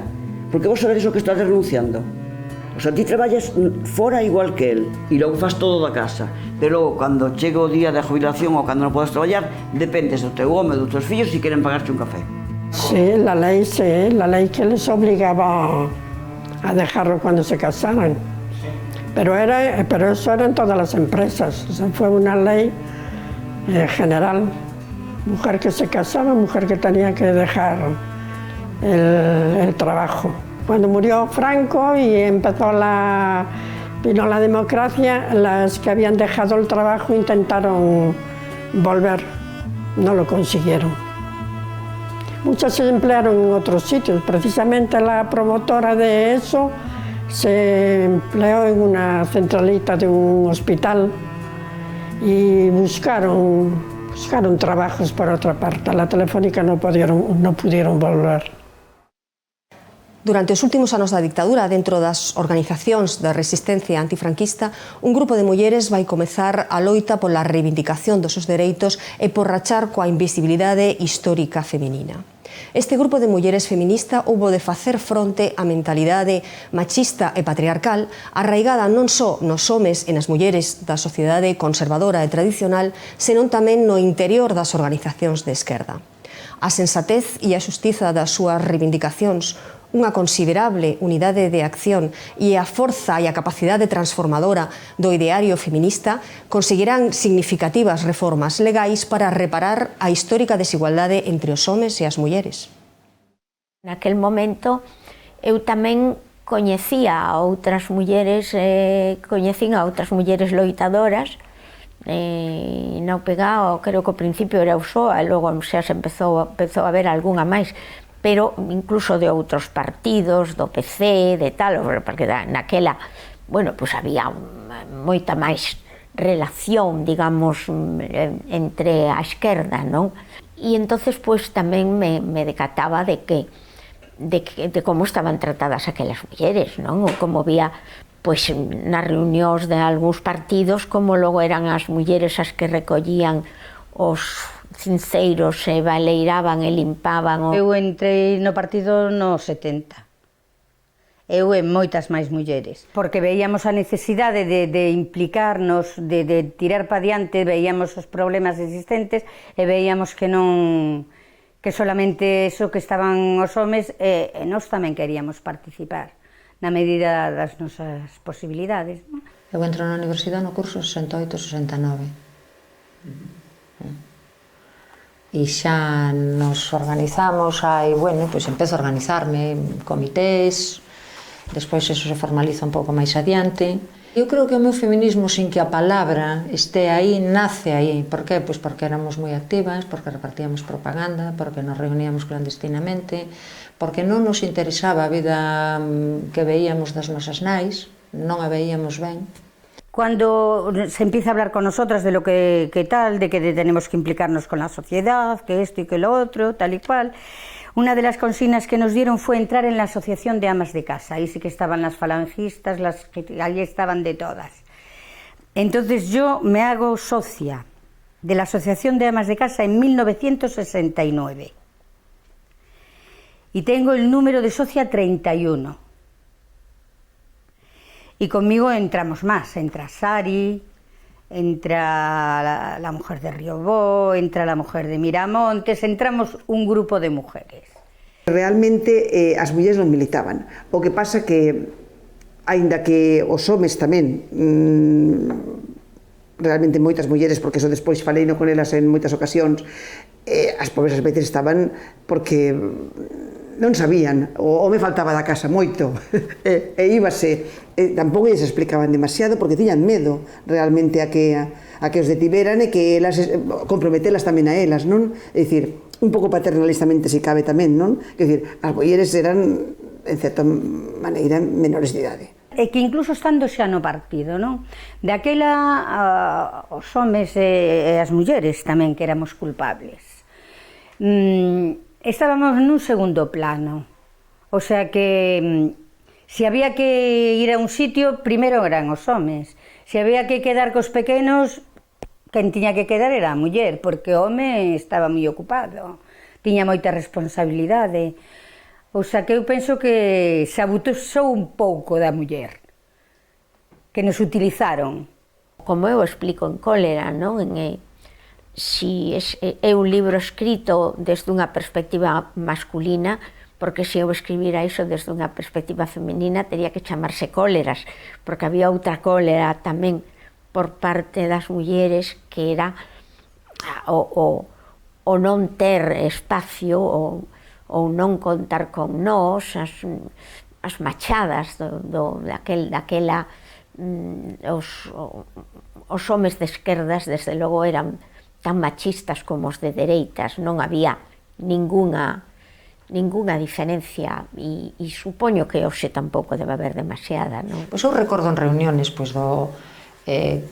porque vos sabedes o que estás renunciando. O sea, ti traballas fora igual que él e logo faz todo da casa, pero logo, cando chega o día da jubilación ou cando non podes traballar, dependes do teu home, dos teus fillos, se queren pagarte un café. Sí, la ley que les obligaba a dejarlo cuando se casaran. Pero eso era en todas las empresas, o sea, fue una ley general. Mujer que se casaba, mujer que tenía que dejar el trabajo. Cuando murió Franco y vino la democracia, las que habían dejado el trabajo intentaron volver, no lo consiguieron. Muchas se emplearon en otros sitios, precisamente la promotora de eso se empleó en una centralita de un hospital y buscaron trabajos por otra parte. A la Telefónica no pudieron volver. Durante os últimos anos da dictadura, dentro das organizacións da resistencia antifranquista, un grupo de mulleres vai comezar a loita pola reivindicación dos seus dereitos e por rachar coa invisibilidade histórica feminina. Este grupo de mulleres feminista houbo de facer fronte á mentalidade machista e patriarcal arraigada non só nos homes e nas mulleres da sociedade conservadora e tradicional, senón tamén no interior das organizacións de esquerda. A sensatez e a xustiza das súas reivindicacións, unha considerable unidade de acción e a forza e a capacidade transformadora do ideario feminista conseguirán significativas reformas legais para reparar a histórica desigualdade entre os homes e as mulleres. Naquel momento eu tamén coñecía a outras mulleres, coñecín a outras mulleres loitadoras, non pegado, creo que ao principio era Usoa, e logo xa se empezou a ver algunha máis, pero incluso de outros partidos, do PC, de tal, porque naquela, bueno, pois había moita máis relación, digamos, entre a esquerda, non? E entonces, pois, tamén me decataba de como estaban tratadas aquelas mulleres, non? Ou como vía, pois, nas reunións de algúns partidos, como logo eran as mulleres as que recollían os cinceiros e baleiraban e limpaban. Eu entrei no partido no 70. Eu e moitas máis mulleres, porque veíamos a necesidade de implicarnos, de tirar pa diante, veíamos os problemas existentes e veíamos que non, que solamente eso que estaban os homes, e nós tamén queríamos participar na medida das nosas posibilidades. Eu entro na universidade no curso 68-69. E xa nos organizamos, pois empezo a organizarme, comités, despois eso se formaliza un pouco máis adiante. Eu creo que o meu feminismo, sin que a palabra este aí, nace aí. Por qué? Pois porque éramos moi activas, porque repartíamos propaganda, porque nos reuníamos clandestinamente, porque non nos interesaba a vida que veíamos das nosas nais, non a veíamos ben. Cuando se empieza a hablar con nosotras de lo que tal, de que tenemos que implicarnos con la sociedad, que esto y que lo otro, tal y cual, una de las consignas que nos dieron fue entrar en la Asociación de Amas de Casa. Ahí sí que estaban las falangistas, ahí estaban de todas. Entonces yo me hago socia de la Asociación de Amas de Casa en 1969. Y tengo el número de socia 31. Y conmigo entramos más, entra Sari, entra la mujer de Riobó, entra la mujer de Miramontes, entramos un grupo de mujeres. Realmente as mulleres non militaban. O que pasa que, aínda que os homes tamén, realmente moitas mulleres, porque eso despois faleino con elas en moitas ocasións, as pobres ás veces estaban porque non sabían, o me faltaba da casa moito, e íbase, tampouco lles explicaban demasiado porque tiñan medo realmente a que os detiveran e que elas comprometelas tamén a elas, non? É dicir, un pouco paternalistamente se cabe tamén, non? É dicir, as mulleres eran, en certa maneira, menores de idade. E que incluso estando xa no partido, non? Daquela, os homes e as mulleres tamén que éramos culpables. Estábamos nun segundo plano, o sea que se había que ir a un sitio, primeiro eran os homes, se había que quedar cos pequenos, quen tiña que quedar era a muller, porque o home estaba moi ocupado, tiña moita responsabilidade, o sea que eu penso que se abusou un pouco da muller, que nos utilizaron. Como eu explico en Cólera, non? Si é un libro escrito desde unha perspectiva masculina, porque se eu escribira iso desde unha perspectiva femenina teria que chamarse Cóleras, porque había outra cólera tamén por parte das mulleres que era o non ter espacio ou non contar con nós, as machadas daquela, os homes de esquerdas desde logo eran tan machistas como os de dereitas, non había ninguna diferencia e supoño que hoxe tampouco debe haber demasiada, non? Pois eu recordo en reuniones do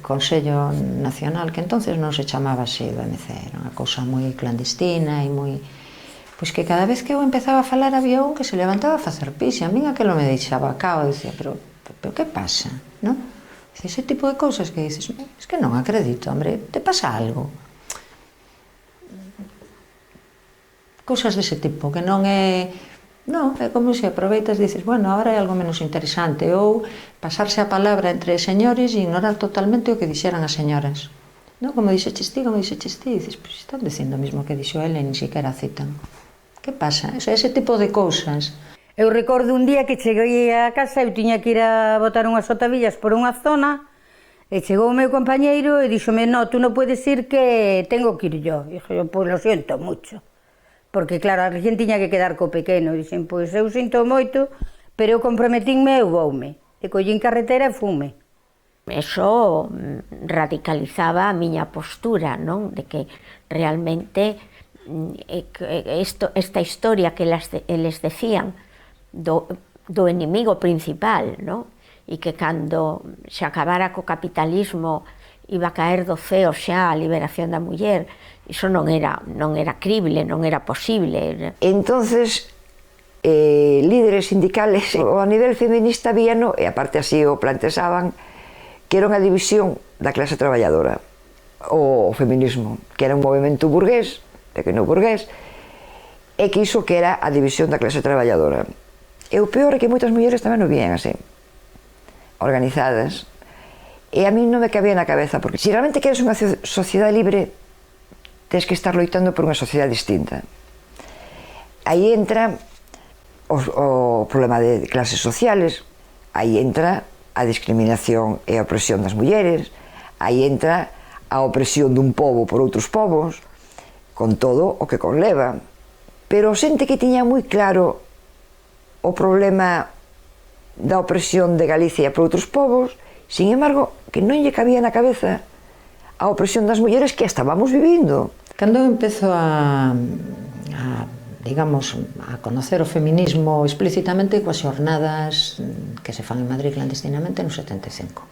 Consello Nacional, que entonces non se chamaba así do MC, era unha cousa moi clandestina e moi... Pois que cada vez que eu empezaba a falar había un que se levantaba a facer pis e a min aquilo me deixaba cao e dicía, pero que pasa, non? Ese tipo de cousas que dices, es que non acredito, hombre, te pasa algo. Cousas dese tipo, que non é... Non, é como se aproveitas e dices, bueno, agora é algo menos interesante, ou pasarse a palabra entre señores e ignorar totalmente o que dixeran as señoras. Non, como dixeches ti, dices, pois están dicindo o mismo que dixo ele e nin siquiera citan. Que pasa? Ese tipo de cousas. Eu recordo un día que cheguei a casa, eu tiña que ir a botar unhas sotavillas por unha zona, e chegou o meu compañeiro e díxome, no, tú non puedes ir que tengo que ir yo. E dixo, pois lo siento mucho. Porque, claro, a xente tiña que quedar co pequeno. Dixen, pois eu sinto moito, pero eu comprometinme e eu voume. E collín carretera e fume. Eso radicalizaba a miña postura, non? De que realmente esta historia que eles decían do enemigo principal, no? E que cando se acabara co capitalismo iba a caer do ceo xa a liberación da muller, iso non era crible, non era posible. Entonces, líderes sindicales a nivel feminista víano, e aparte así o planteaban, que era unha división da clase traballadora, o feminismo, que era un movimento burgués, pequeno burgués, e que iso que era a división da clase traballadora. E o peor é que moitas mulleres tamén non vían así, organizadas, e a mí non me cabía na cabeza, porque se realmente queres unha sociedade libre, tens que estar loitando por unha sociedade distinta. Aí entra o problema de clases sociales, aí entra a discriminación e a opresión das mulleres, aí entra a opresión dun pobo por outros povos, con todo o que conleva. Pero xente que tiña moi claro o problema da opresión de Galicia por outros povos, sin embargo, que non lle cabía na cabeza a opresión das mulleres que estábamos vivindo. Cando eu empezo a conocer o feminismo explícitamente coas xornadas que se fan en Madrid clandestinamente no 75.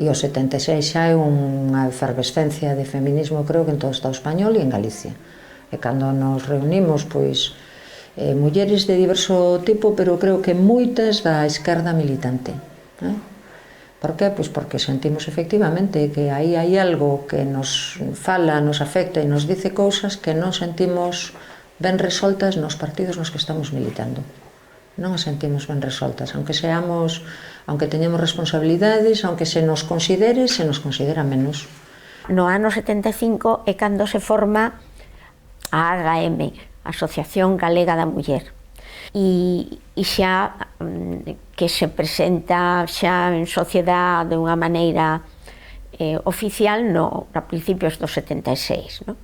E o 76 xa é unha efervescencia de feminismo, creo que en todo o Estado español e en Galicia. E cando nos reunimos, pois, mulleres de diverso tipo, pero creo que moitas da esquerda militante. Por que? Pois porque sentimos efectivamente que aí hai algo que nos fala, nos afecta e nos dice cousas que non sentimos ben resoltas nos partidos nos que estamos militando. Non as sentimos ben resoltas, aunque teñamos responsabilidades, aunque se nos considera menos. No ano 75 é cando se forma a AGM, Asociación Galega da Muller, e xa que se presenta xa en sociedade de unha maneira oficial a principios do 76, no?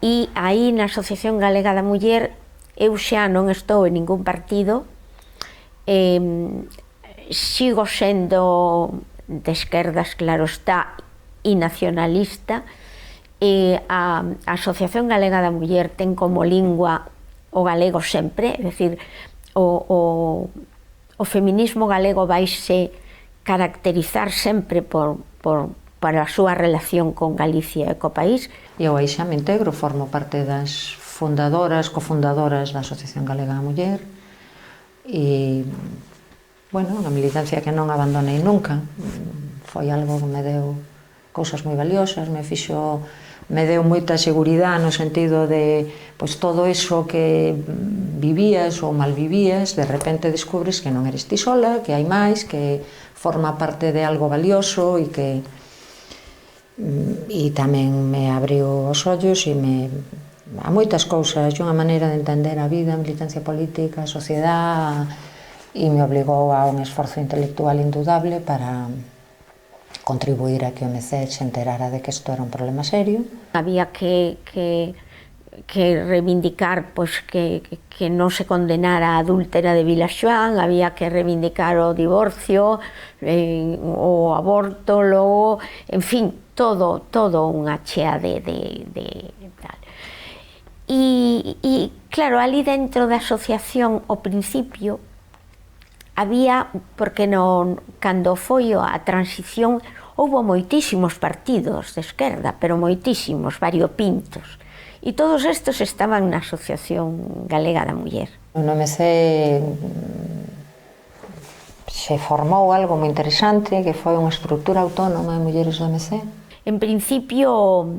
E aí na Asociación Galega da Muller eu xa non estou en ningún partido, sigo sendo de esquerdas, claro está, e nacionalista, e a Asociación Galega da Muller ten como lingua o galego sempre, é dicir, o feminismo galego vaise caracterizar sempre por a súa relación con Galicia e co país. E eu aí xa me integro, formo parte das cofundadoras da Asociación Galega da Muller e, bueno, unha militancia que non abandonei nunca. Foi algo que me deu cousas moi valiosas, me deu moita seguridade no sentido de, pois, todo iso que vivías ou mal vivías, de repente descubres que non eres ti sola, que hai máis, que forma parte de algo valioso e que tamén me abriu os ollos e a moitas cousas, unha maneira de entender a vida, a militancia política, a sociedade, e me obligou a un esforzo intelectual indudable para contribuir a que o MC se enterara de que isto era un problema serio. Había que reivindicar pois, que non se condenara a adúltera de Vilaxoán, había que reivindicar o divorcio, o aborto, logo, en fin, todo unha chea de tal. E claro, ali dentro da asociación, ao principio, había, porque cando foi a transición, houbo moitísimos partidos de esquerda, pero moitísimos, variopintos. E todos estes estaban na Asociación Galega da Muller. No MC se formou algo moi interesante, que foi unha estrutura autónoma de mulleres do MC. En principio,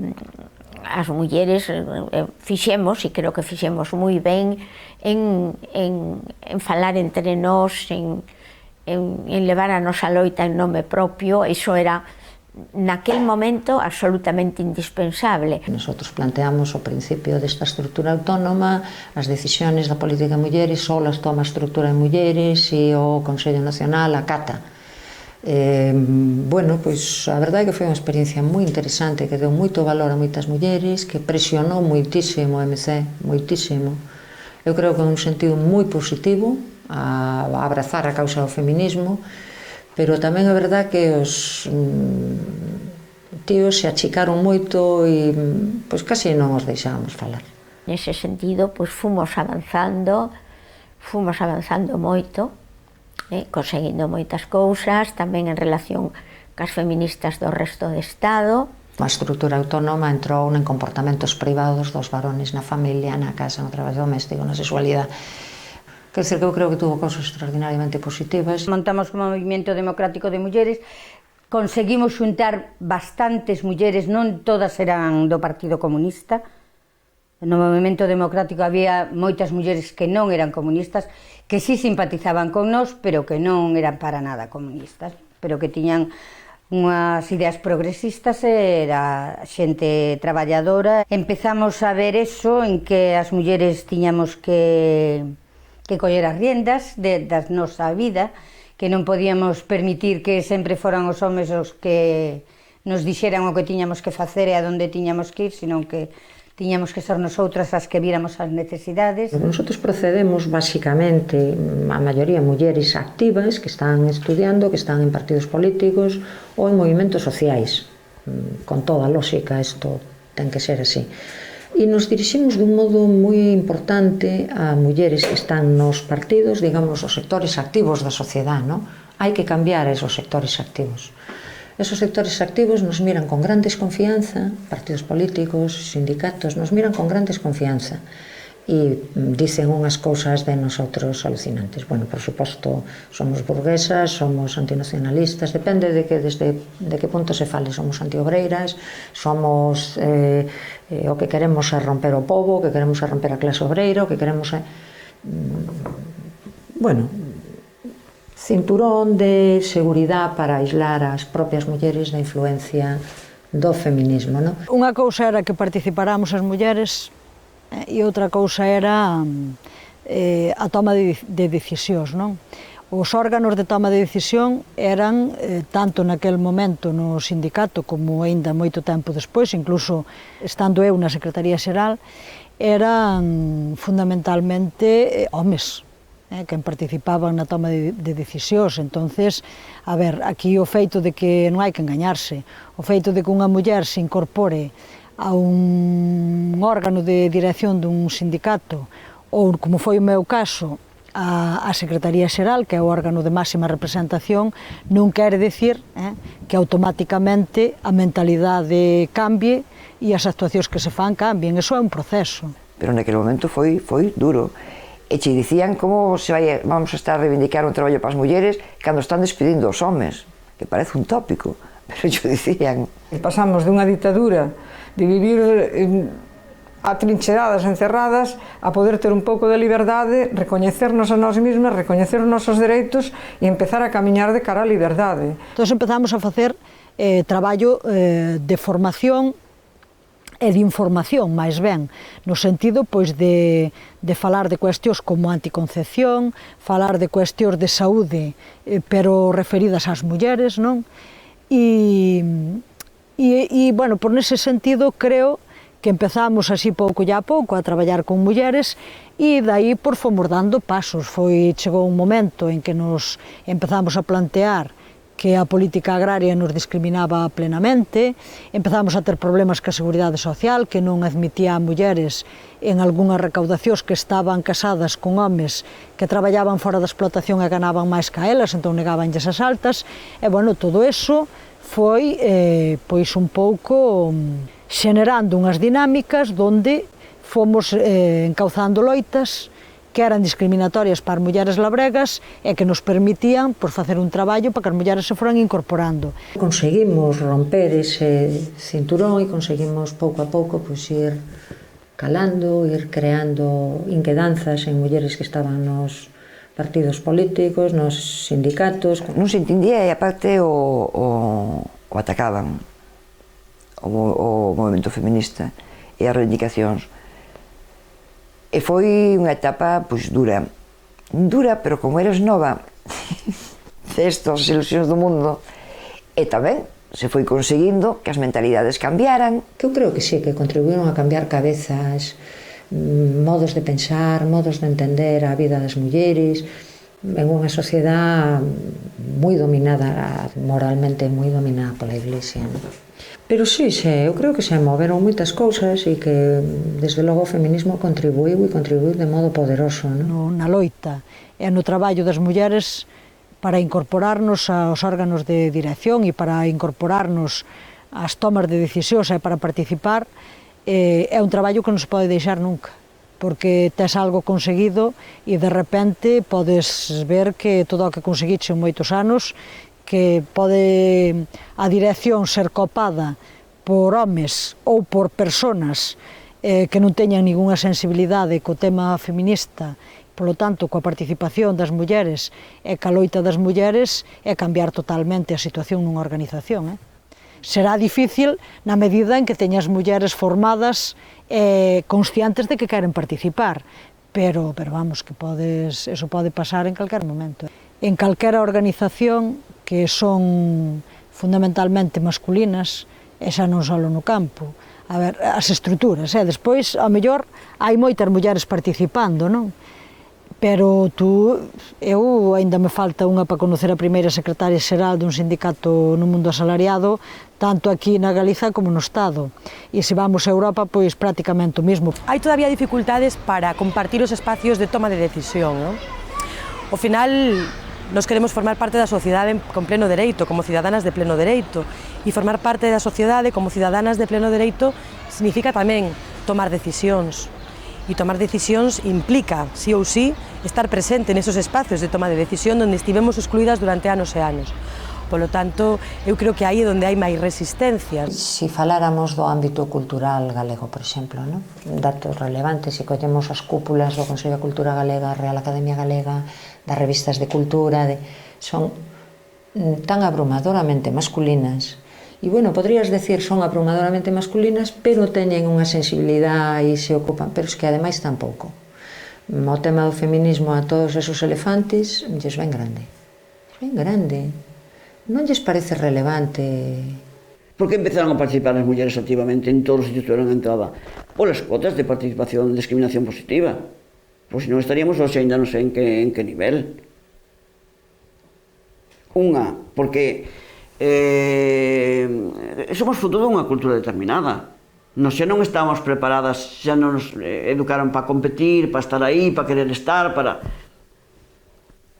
as mulleres fixemos, e creo que fixemos moi ben, en falar entre nós, en levar a nosa loita en nome propio. Iso era, naquel momento, absolutamente indispensable. Nosotros planteamos o principio desta estrutura autónoma, as decisiones da política de mulleres só as toma a estrutura de mulleres e o Consello Nacional acata. Bueno, pois a verdade é que foi unha experiencia moi interesante, que deu moito valor a moitas mulleres, que presionou moitísimo o MC, moitísimo. Eu creo que en un sentido moi positivo a abrazar a causa do feminismo, pero tamén é verdade que os tíos se achicaron moito e pois casi non os deixábamos falar. Nese sentido, pois fomos avanzando moito, conseguindo moitas cousas, tamén en relación cas feministas do resto do Estado. A estrutura autónoma entrou en comportamentos privados dos varones na familia, na casa, no traballo doméstico, na sexualidade. Quer dizer que eu creo que tuvo cousas extraordinariamente positivas. Montamos un movimento democrático de mulleres, conseguimos xuntar bastantes mulleres, non todas eran do Partido Comunista. No movimento democrático había moitas mulleres que non eran comunistas, que sí simpatizaban con nós, pero que non eran para nada comunistas, pero que tiñan unhas ideas progresistas, era xente traballadora. Empezamos a ver eso, en que as mulleres tiñamos que coller as riendas da nosa vida, que non podíamos permitir que sempre foran os homes os que nos dixeran o que tiñamos que facer e a onde tiñamos que ir, senón que tiñamos que ser nosotras as que víramos as necesidades. Nosotros procedemos basicamente, a maioría mulleres activas que están estudiando, que están en partidos políticos ou en movimentos sociais. Con toda a lógica, isto ten que ser así. E nos diriximos dun modo moi importante a mulleres que están nos partidos, digamos, os sectores activos da sociedade, non? Hai que cambiar esos sectores activos. Esos sectores activos nos miran con gran desconfianza, partidos políticos, sindicatos, nos miran con gran desconfianza e dicen unhas cousas de nosotros alucinantes. Bueno, por suposto, somos burguesas, somos antinacionalistas, depende de que punto se fale, somos antiobreiras, somos o que queremos é romper o pobo, o que queremos é romper a clase obreira, o que queremos é... Bueno, cinturón de seguridade para aislar as propias mulleres da influencia do feminismo, non? Unha cousa era que participáramos as mulleres e outra cousa era a toma de decisións, non? Os órganos de toma de decisión eran, tanto naquel momento no sindicato como aínda moito tempo despois, incluso estando eu na Secretaría Xeral, eran fundamentalmente homes, quen participaban na toma de decisións. Entonces, a ver, aquí o feito de que non hai que engañarse, o feito de que unha muller se incorpore a un órgano de dirección dun sindicato, ou, como foi o meu caso, a Secretaría Xeral, que é o órgano de máxima representación, non quere dicir que automáticamente a mentalidade cambie e as actuacións que se fan cambien. Eso é un proceso. Pero naquele momento foi duro. E che dicían como vamos a estar a reivindicar un traballo para as mulleres cando están despedindo os homes, que parece un tópico, pero che dicían. Pasamos dunha ditadura de vivir atrincheradas, encerradas, a poder ter un pouco de liberdade, recoñecernos a nós mesmas, recoñecer os nosos dereitos e empezar a camiñar de cara á liberdade. Entón empezamos a facer traballo de formación e de información, máis ben, no sentido pois de falar de cuestións como anticoncepción, falar de cuestións de saúde, pero referidas ás mulleres, non? E bueno, por nese sentido, creo que empezamos así pouco e a pouco a traballar con mulleres e dai por fomos dando pasos. Chegou un momento en que nos empezamos a plantear que a política agraria nos discriminaba plenamente, empezamos a ter problemas ca seguridade social, que non admitía a mulleres en algunhas recaudacións que estaban casadas con homes que traballaban fora da explotación e ganaban máis ca elas, entón negabanlles as altas, e, bueno, todo eso foi, pois, un pouco xenerando unhas dinámicas donde fomos encauzando loitas que eran discriminatorias para as mulleres labregas e que nos permitían facer un traballo para que as mulleres se foran incorporando. Conseguimos romper ese cinturón e conseguimos pouco a pouco ir calando, ir creando inquedanzas en mulleres que estaban nos partidos políticos, nos sindicatos. Non se entendía e aparte o atacaban o movimento feminista e as reivindicacións. E foi unha etapa, pois, dura, pero como eres nova, estas ilusións do mundo, e tamén se foi conseguindo que as mentalidades cambiaran. Que eu creo que sí, que contribuíron a cambiar cabezas, modos de pensar, modos de entender a vida das mulleres, en unha sociedade moi dominada, moralmente moi dominada pola Iglesia. Pero sí, eu creo que se moveron moitas cousas e que, desde logo, o feminismo contribuiu de modo poderoso. Na loita e no traballo das mulleres para incorporarnos aos órganos de dirección e para incorporarnos ás tomas de decisións e para participar, é un traballo que non se pode deixar nunca, porque tes algo conseguido e de repente podes ver que todo o que conseguiche en moitos anos, que pode a dirección ser copada por homes ou por persoas que non teñan ningunha sensibilidade co tema feminista, polo tanto, coa participación das mulleres e ca loita das mulleres, é cambiar totalmente a situación nunha organización. Será difícil na medida en que teñas mulleres formadas e conscientes de que queren participar, pero vamos, que eso pode pasar en calquer momento. En calquera organización que son fundamentalmente masculinas, e xa non só no campo, a ver, as estruturas, despois, ao mellor, hai moitas mulleres participando, non? Pero eu ainda me falta unha para conocer a primeira secretaria xeral dun sindicato no mundo asalariado, tanto aquí na Galiza como no Estado. E se vamos a Europa, pois prácticamente o mesmo. Hai todavía dificultades para compartir os espacios de toma de decisión, non? Ao final, nos queremos formar parte da sociedade con pleno dereito, como cidadanas de pleno dereito. E formar parte da sociedade como cidadanas de pleno dereito significa tamén tomar decisións. E tomar decisións implica, sí ou sí, estar presente nesos espacios de toma de decisión onde estivemos excluídas durante anos e anos. Polo tanto, eu creo que aí é onde hai máis resistencias. Se faláramos do ámbito cultural galego, por exemplo, datos relevantes, se collemos as cúpulas do Consello de Cultura Galega, Real Academia Galega, das revistas de cultura, son tan abrumadoramente masculinas. E, bueno, podrías decir son abrumadoramente masculinas, pero teñen unha sensibilidade e se ocupan, pero es que ademais tampouco. O tema do feminismo a todos esos elefantes lles ven grande. Ben grande. Non lles parece relevante. Por que empezaron a participar as mulleres activamente en todos os sitios que eran entrada? Polas cotas de participación de discriminación positiva. Pois non estaríamos hoxe ainda non sei en que nivel. Unha, porque somos fruto dunha cultura determinada. Nos xa non estamos preparadas, xa non nos educaron para competir, para estar aí, para querer estar, para...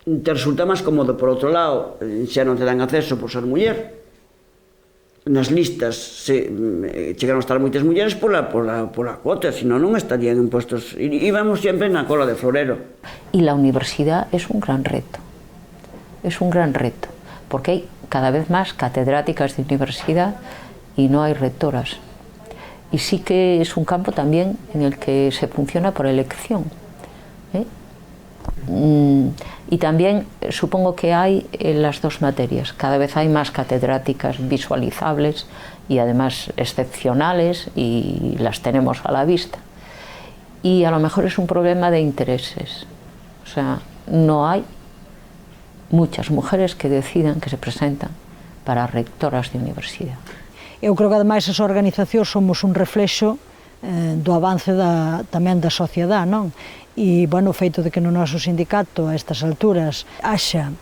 Te resulta máis cómodo, por outro lado, xa non te dan acceso por ser muller. Nas listas chegaron a estar moitas mulleres pola cuota, senón non estarían en puestos. Íbamos sempre na cola de florero. Y la universidad es un gran reto, porque hay cada vez más catedráticas de universidad y no hay rectoras. Y sí que es un campo también en el que se funciona por elección. Y también supongo que hay las dos materias. Cada vez hay más catedráticas visualizables y además excepcionales y las tenemos a la vista. Y a lo mejor es un problema de intereses. O sea, no hay muchas mujeres que decidan que se presentan para rectoras de universidad. Eu creo que ademais as organizacións somos un reflexo do avance tamén da sociedade, non? E, bueno, o feito de que no noso sindicato a estas alturas haxa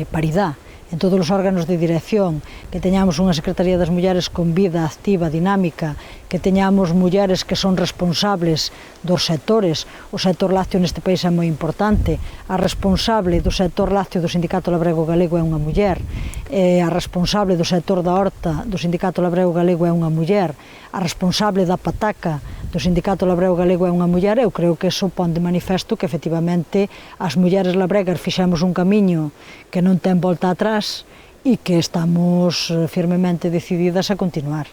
paridade en todos os órganos de dirección, que teñamos unha Secretaría das Mulleres con vida activa, dinámica, que teñamos mulleres que son responsables dos sectores. O sector lácteo neste país é moi importante. A responsable do sector lácteo do Sindicato Labrego Galego é unha muller. A responsable do sector da horta do Sindicato Labrego Galego é unha muller. A responsable da pataca do Sindicato Labrego Galego é unha muller. Eu creo que eso pon de manifesto que efectivamente as mulleres labregas fixemos un camiño que non ten volta atrás e que estamos firmemente decididas a continuar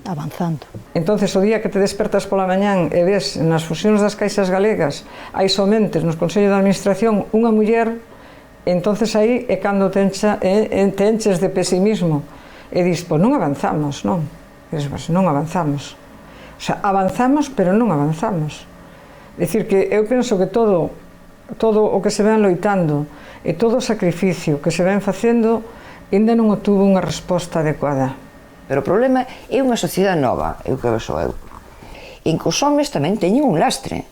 avanzando. Entonces, o día que te despertas pola mañán e ves nas fusións das caixas galegas hai somente nos Consello de Administración unha muller, entonces aí é cando te enches de pesimismo e dis, pois non avanzamos, non? E dis, pois non avanzamos. O sea, avanzamos, pero non avanzamos. É dicir, que eu penso que todo o que se ven loitando e todo o sacrificio que se ven facendo ainda non obtuvo unha resposta adecuada. Pero o problema é unha sociedade nova, eu que sou eu, en que os homes tamén teñen un lastre.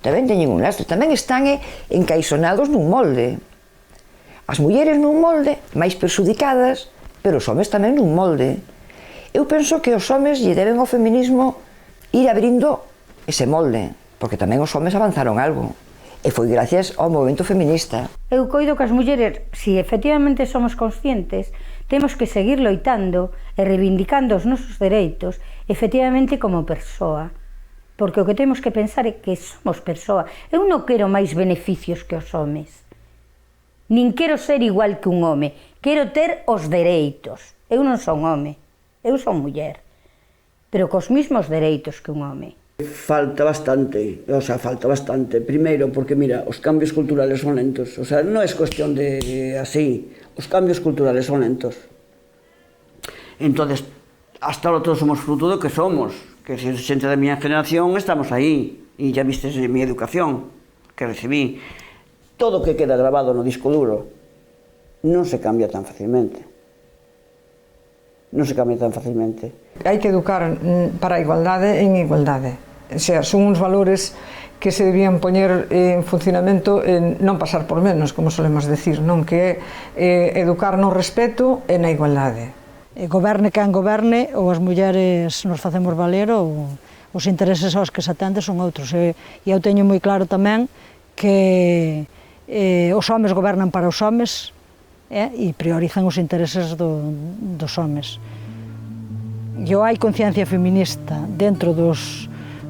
tamén teñen un lastre, tamén están encaixonados nun molde. As mulleres nun molde, máis perxudicadas, pero os homes tamén nun molde. Eu penso que os homes lle deben ao feminismo ir abrindo ese molde, porque tamén os homes avanzaron algo. E foi gracias ao movimento feminista. Eu coido que as mulleres, se efectivamente somos conscientes, temos que seguir loitando e reivindicando os nosos dereitos, efectivamente como persoa. Porque o que temos que pensar é que somos persoa. Eu non quero máis beneficios que os homes. Nin quero ser igual que un home. Quero ter os dereitos. Eu non son home. Eu son muller. Pero cos mismos dereitos que un home. Falta bastante, falta bastante. Primeiro, porque mira, os cambios culturales son lentos. Non é cuestión de así. Os cambios culturales son lentos. Entonces, hasta ahora todos somos fruto do que somos. Que se xente da miña generación estamos aí. E ya vistes a miña educación que recibí. Todo o que queda grabado no disco duro non se cambia tan facilmente. Non se cambia tan facilmente. Hai que educar para a igualdade en igualdade. O sea, son uns valores que se debían poñer en funcionamento en non pasar por menos, como solemos decir, non? Que é educar no respeto e na igualdade. Goberne quen goberne, ou as mulleres nos facemos valer, ou os intereses aos que se atende son outros. E eu teño moi claro tamén que os homes gobernan para os homes e priorizan os intereses dos homes. E hai conciencia feminista dentro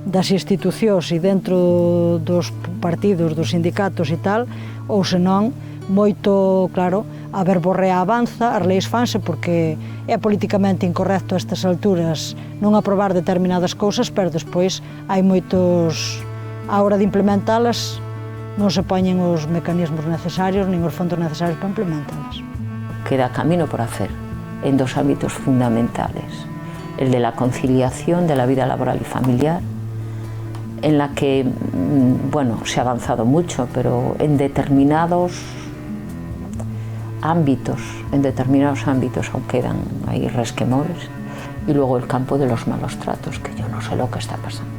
das institucións e dentro dos partidos, dos sindicatos e tal, ou senón, moito, claro, a verborrea avanza, as leis fanse porque é políticamente incorrecto a estas alturas non aprobar determinadas cousas, pero despois hai moitos, a hora de implementalas, non se poñen os mecanismos necesarios nin os fondos necesarios para implementalas. Queda camino por hacer en dos ámbitos fundamentales. El de la conciliación de la vida laboral y familiar, en la que, bueno, se ha avanzado mucho, pero en determinados ámbitos aún quedan ahí resquemores. Y luego el campo de los malos tratos, que yo no sé lo que está pasando.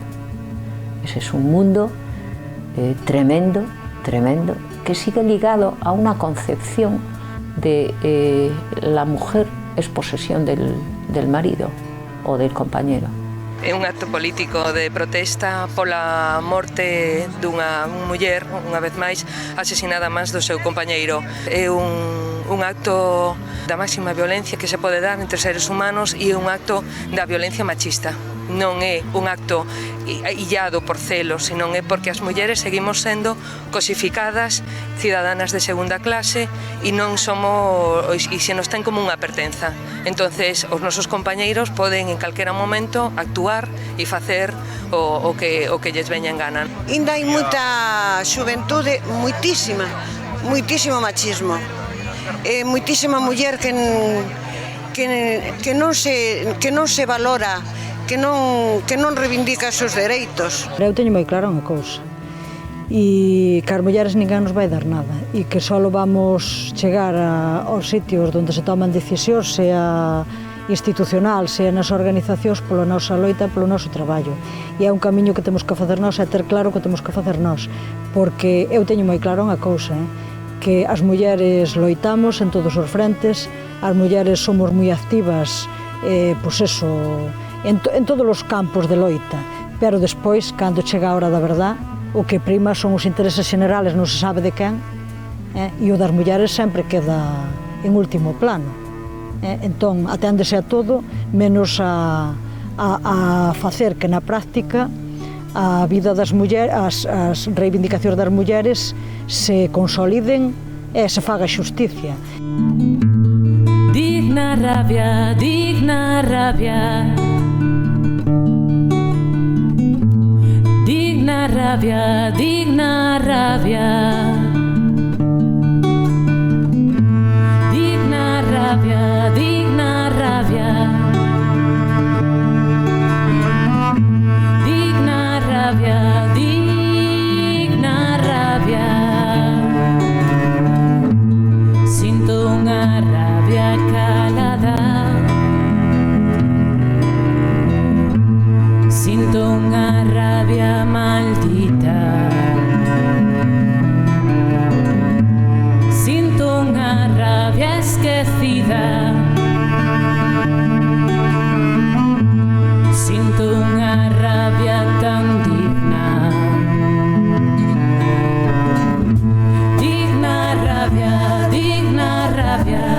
Ese es un mundo tremendo, que sigue ligado a una concepción de la mujer es posesión del marido o del compañero. É un acto político de protesta pola morte dunha muller, unha vez máis, asesinada máis do seu compañeiro. É un acto da máxima violencia que se pode dar entre seres humanos e é un acto da violencia machista. Non é un acto illado por celos, senón é porque as mulleres seguimos sendo cosificadas, cidadanas de segunda clase e non somos, e se nos ten como unha pertenza. Entonces, os nosos compañeiros poden en calquera momento actuar e facer o que lles veña en gana. Ainda hai moita xuventude, moitísimo machismo. Moitísima muller que non se valora, que non reivindica os seus dereitos. Eu teño moi claro unha cousa, e que as mulleres ninguén nos vai dar nada, e que só vamos chegar aos sitios onde se toman decisións, sea institucional, sea nas organizacións, pola nosa loita, polo noso traballo. E é un camiño que temos que facer nós, é ter claro que temos que facer nós, porque eu teño moi claro unha cousa, que as mulleres loitamos en todos os frentes, as mulleres somos moi activas, pois eso, en todos os campos de loita, pero despois, cando chega a hora da verdad, o que prima son os intereses generales, non se sabe de quen, e o das mulleres sempre queda en último plano. Entón, aténdese a todo, menos a facer que na práctica a vida das mulleres, as reivindicacións das mulleres se consoliden e se faga xusticia. Digna rabia, digna rabia. Digna rabia, digna rabia. Digna rabia, digna rabia. Digna rabia, digna rabia. Sinto unha rabia calada. Sinto unha rabia maldita. vida. Sinto unha rabia tan digna. Digna rabia, digna rabia.